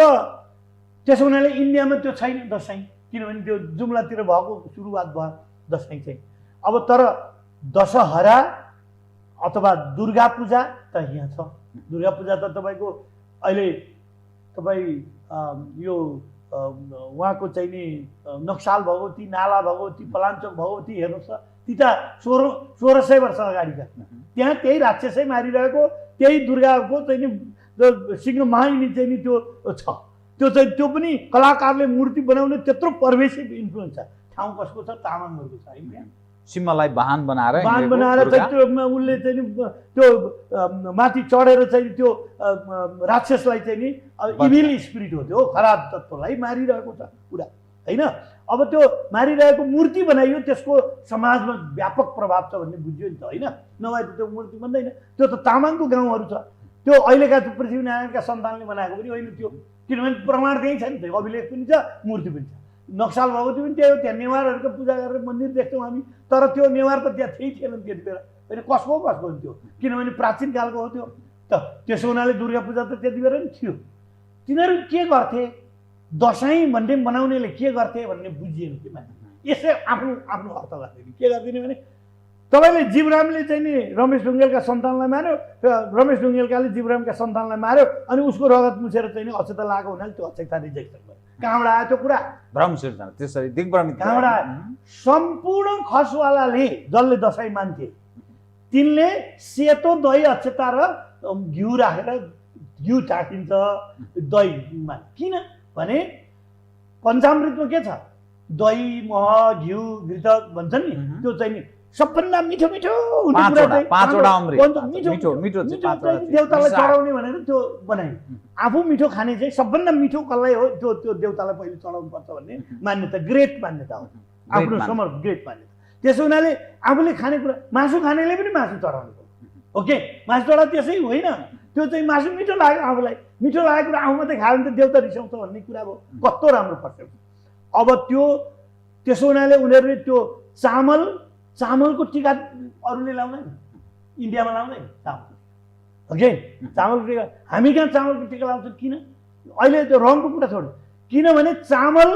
त्यसो हुनाले इन्डियामा त्यो छैन दसैँ, किनभने त्यो जुम्लातिर भएको सुरुवात भयो दसैँ चाहिँ। अब तर दशहरा अथवा दुर्गा पूजा त यहाँ छ। दुर्गा पूजा त तपाईँको अहिले तपाईँ यो उहाँको चाहिँ नि नक्साल भगवती, नाला भगवती, पलाञ्चोक भगवती हेर्नुहोस् त, ती त 1600 वर्ष अगाडिका, त्यहाँ त्यही राक्षसै मारिरहेको, त्यही दुर्गाको चाहिँ नि सिंह माहिनी चाहिँ नि त्यो छ। त्यो पनि कलाकारले मूर्ति बनाउने त्यत्रो पर्वेसिभ इन्फ्लुएन्स छ। ठाउँ कसको छ? तामाङहरूको छ है। सिंहलाई वाहन बनाएर चाहिँ त्यो उसले चाहिँ नि त्यो माथि चढेर चाहिँ त्यो राक्षसलाई चाहिँ नि इभिल स्पिरिट हो, त्यो खराब तत्त्वलाई मारिरहेको छ पुरा होइन। अब त्यो मारिरहेको मूर्ति बनाइयो, त्यसको समाजमा व्यापक प्रभाव छ भन्ने बुझ्यो नि त होइन, नभए त त्यो मूर्ति बन्दैन। त्यो त तामाङको गाउँहरू छ, त्यो अहिलेका पृथ्वीनारायणका सन्तानले बनाएको पनि होइन त्यो, किनभने प्रमाण त्यही छ नि त, अभिलेख पनि छ, मूर्ति पनि छ। नक्साल भगवती पनि त्यही हो, त्यहाँ नेवारहरूको पूजा गरेर मन्दिर देख्छौँ हामी, तर त्यो नेवार त त्यहाँ थिएन त्यति बेला, होइन कसको थियो, किनभने प्राचीन कालको हो त्यो त। त्यसो हुनाले दुर्गा पूजा त त्यति बेला नि थियो। तिनीहरू के गर्थे? दसैँ भन्ने बनाउनेले के गर्थे भन्ने बुझिएन कि मान्छे, यसै आफ्नो आफ्नो अर्थ गर्थे। के गर्दैन भने तपाईँले जीवरामले चाहिँ नि रमेश ढुङ्गेलका सन्तानलाई मार्यो, रमेश ढुङ्गेलकाले जीवरामका सन्तानलाई मार्यो, अनि उसको रगत मुछेर चाहिँ नि अक्षता लगाएको हुनाले त्यो अक्षता रिजेक्ट भयो। कहाँबाट आयो त्यो कुरा? भ्रम सिर्जना, त्यसरी दिग्भ्रमित कहाँबाट आयो? सम्पूर्ण खसवालाले जसले दसैँ मान्थे तिनले सेतो दही अक्षता र घिउ राखेर, घिउ ढाकिन्छ दहीमा, किन भने पञ्चामृतमा के छ? दही, मह, घिउ, घृत भन्छ नि, त्यो चाहिँ नि सबभन्दा मिठो मिठो हुने कुरा चाहिँ देउतालाई चढाउने भनेर त्यो बनायो। आफू मिठो खाने चाहिँ सबभन्दा मिठो कसलाई हो? त्यो देउतालाई पहिले चढाउनु पर्छ भन्ने मान्यता, ग्रेट मान्यता हो, आफ्नो समर्थ ग्रेट मान्यता। त्यसो हुनाले आफूले खाने कुरा, मासु खानेले पनि मासु चढाउनु पर्छ, ओके? मासु चढा त्यसै होइन, त्यो चाहिँ मासु मिठो लाग्यो, आफूलाई मिठो लागेको कुरा आफू मात्रै खायो भने त देउता रिसाउँछ भन्ने कुरा हो। कस्तो राम्रो पर्सेप्सन। अब त्यो त्यसो हुनाले उनीहरूले त्यो चामलको टिका अरूले लाउँदैन, इन्डियामा लाउँदैन चामल, ओके? चामलको टिका हामी कहाँ चामलको टिका लाउँछौँ? किन? अहिले त्यो रङको कुरा छोड्यो, किनभने चामल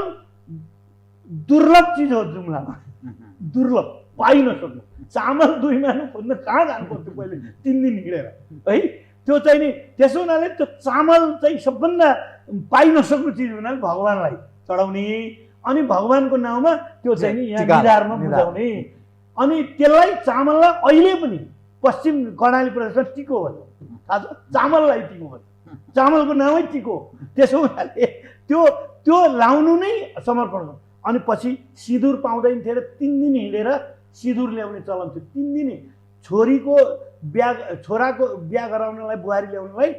दुर्लभ चिज हो जुम्लामा, दुर्लभ, पाइ नसक्नु। चामल 2 महिना खोज्न कहाँ जानु पर्थ्यो पहिले, 3 दिन हिँडेर है। त्यो चाहिँ नि त्यसो हुनाले त्यो चामल चाहिँ सबभन्दा पाइ नसक्नु चिज हुनाले भगवान्लाई चढाउने, अनि भगवान्को नाउँमा त्यो चाहिँ नि यहाँ निधारमा बुझाउने, अनि त्यसलाई चामललाई अहिले पनि पश्चिम कर्णाली प्रदेशमा टिको भन्छ, थाहा छ? चामललाई टिको भन्छ, चामलको नामै टिको। त्यसो हुनाले त्यो लाउनु नै समर्पण हो। अनि पछि सिँदुर पाउँदैन थियो र 3 दिन हिँडेर सिँदुर ल्याउने चलन थियो। 3 दिन छोराको बिहा गराउनलाई, बुहारी ल्याउनलाई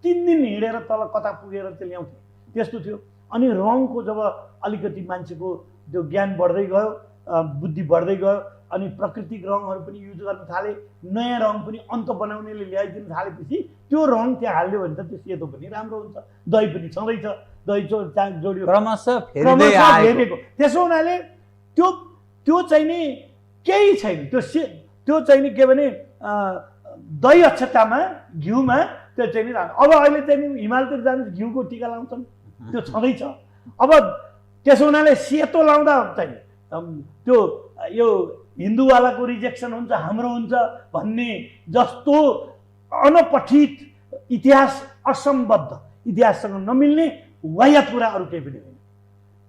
3 दिन हिँडेर तल कता पुगेर चाहिँ ल्याउँथे, त्यस्तो थियो। अनि रङको जब अलिकति मान्छेको त्यो ज्ञान बढ्दै गयो, बुद्धि बढ्दै गयो, अनि प्राकृतिक रङहरू पनि युज गर्न थाले, नयाँ रङ पनि अन्त बनाउनेले ल्याइदिनु थालेपछि त्यो रङ त्यहाँ हाल्यो भने त त्यो सेतो पनि राम्रो हुन्छ, दही पनि छँदैछ, दही जोडियो क्रमशः फेरेको। त्यसो हुनाले त्यो चाहिँ नि केही छैन, त्यो चाहिँ नि के भने दही अक्षतामा घिउमा त्यो चाहिँ नि राख्नु। अब अहिले चाहिँ नि हिमालतिर जानु घिउको टिका लाउँछन्, त्यो छँदैछ। अब त्यसो हुनाले सेतो लाउँदा चाहिँ त्यो यो हिन्दूवालाको रिजेक्सन हुन्छ, हाम्रो हुन्छ भन्ने जस्तो अनपठित इतिहास, असम्बद्ध इतिहाससँग नमिल्ने वाहियात कुरा अरू केही पनि होइन।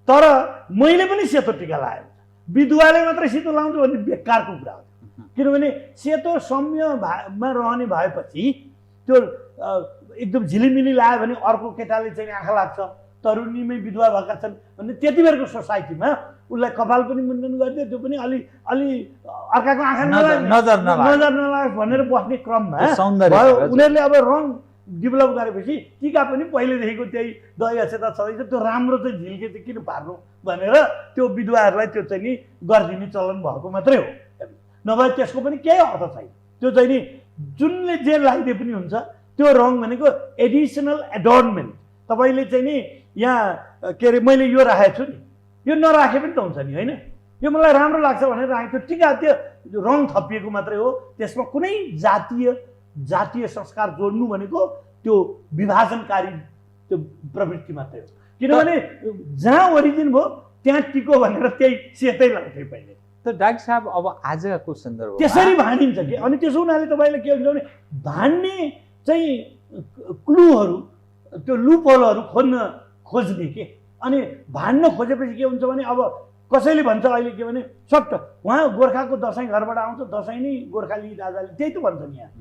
तर मैले पनि सेतो टिका लगाएको, विधुवाले मात्रै सेतो लाउँछु भन्ने बेकारको कुरा हो। किनभने सेतो सौम्यमा रहने भएपछि त्यो एकदम झिलिमिली लाग्यो भने अर्को केटाले चाहिँ आँखा लाग्छ, तरुणीमै विधवा भएका छन् भने त्यति बेरको सोसाइटीमा उसलाई कपाल पनि मुण्डन गरिदियो, त्यो पनि अलि अर्काको आँखा नजर नलाग भनेर बस्ने क्रममा सौन्दर्य उनीहरूले अब रङ डेभलप गरेपछि टिका पनि पहिलेदेखिको त्यही दही अक्षता छँदैछ, त्यो राम्रो चाहिँ झिल्के चाहिँ किन पार्नु भनेर त्यो विधवाहरूलाई त्यो चाहिँ नि गरिदिने चलन भएको मात्रै हो। नभए त्यसको पनि केही अर्थ छैन। त्यो चाहिँ नि जुनले जे लगाइदिए पनि हुन्छ, त्यो रङ भनेको एडिसनल एडोर्नमेन्ट। तपाईँले चाहिँ नि यहाँ के अरे मैले यो राखेको छु नि, यो नराखे पनि त हुन्छ नि, होइन? यो मलाई राम्रो लाग्छ भनेर राखेको टिका त्यो रङ थपिएको मात्रै हो। त्यसमा कुनै जातीय संस्कार जोड्नु भनेको त्यो विभाजनकारी त्यो प्रवृत्ति मात्रै हो। किनभने जहाँ ओरिजिन भयो त्यहाँ टिको भनेर त्यही सेतै लाग्थ्यो पहिले। त डाक्टर साहब अब आजको सन्दर्भमा त्यसरी भाँडिन्छ कि, अनि त्यसो हुनाले तपाईँले के हुन्छ भने भाँड्ने चाहिँ क्लुहरू, त्यो लुपहोलहरू खोज्ने के, अनि भाँड्न खोजेपछि के हुन्छ भने अब कसैले भन्छ अहिले के भने सट्ट उहाँ गोर्खाको दसैँ घरबाट आउँछ, दसैँ नै गोर्खाली राजाले, त्यही त भन्छ नि। यहाँ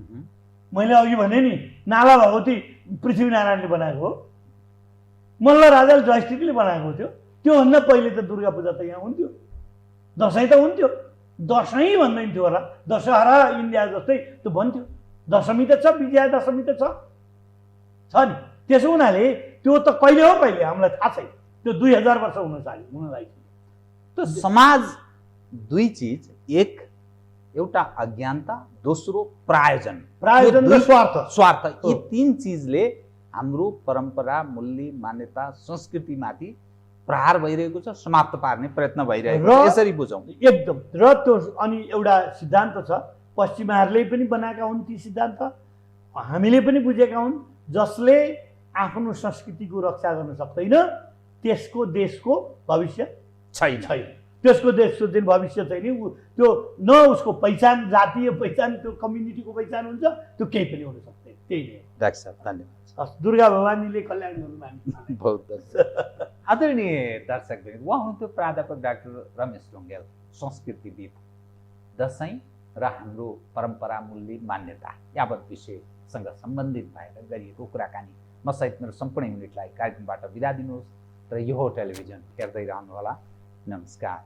मैले अघि भने नि नाला भगवती पृथ्वीनारायणले बनाएको हो, मल्ल राजाले जयस्टिकले बनाएको थियो। त्योभन्दा पहिले त दुर्गा पूजा त यहाँ हुन्थ्यो, दसैँ त हुन्थ्यो, दसैँ भन्दैन्थ्यो होला, दशहरा इन्डिया जस्तै त्यो भन्थ्यो। दशमी त छ, विजया दशमी त छ नि। त्यसो हुनाले त्यो त कहिले हो कहिले हामीलाई थाहा छैन, त्यो 2000 वर्ष हुन लाग्यो। त समाज दुई चिज, एक एउटा अज्ञानता, दोस्रो प्रायोजन र स्वार्थ, यी तीन चिजले हाम्रो परम्परा, मूल्य, मान्यता, संस्कृतिमाथि प्रहार भइरहेको छ, समाप्त पार्ने प्रयत्न भइरहेको छ। यसरी बुझौँ एकदम। र त्यो अनि एउटा सिद्धान्त छ, पश्चिमाहरूले पनि बनाएका हुन् ती सिद्धान्त, हामीले पनि बुझेका हुन्। जसले आफ्नो संस्कृतिको रक्षा गर्न सक्दैन त्यसको देशको भविष्य छैन। त्यसको देशको दिन भविष्य छैन। त्यो न उसको पहिचान, जातीय पहिचान, त्यो कम्युनिटीको पहिचान हुन्छ, त्यो केही पनि हुन सक्दैन। त्यही नै। डाक्टर साहब धन्यवाद। दुर्गा भवानीले कल्याण गर्नु। बहुत आदरणीय दर्शकवृन्द, उहाँ हुनुहुन्थ्यो प्राध्यापक डाक्टर रमेश ढुङ्गेल, संस्कृतिविद। दसैँ र हाम्रो परम्परा, मूल्य, मान्यता यावत विषयसँग सम्बन्धित भएर गरिएको कुराकानी म सहित मेरो सम्पूर्ण युनिटलाई कार्यक्रमबाट बिदा दिनुहोस् र यो हो टेलिभिजन हेर्दै रहनुहोला। नमस्कार।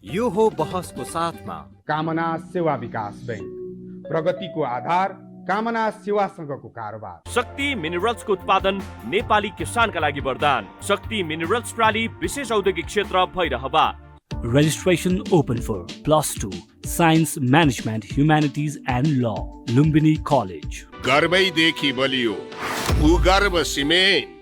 यो हो बहसको साथमा कामना सेवा विकास बैंक, प्रगतिको आधार कामना सेवासँगको कारोबार। शक्ति मिनरल्सको उत्पादन नेपाली किसानका लागि वरदान। शक्ति मिनरल्स प्रणाली विशेष औद्योगिक क्षेत्र Bhairahawa. Registration open for +2 Science Management, Humanities and Law, Lumbini College. गर्भैदेखि बलियो भूगर्भ सिमेन्ट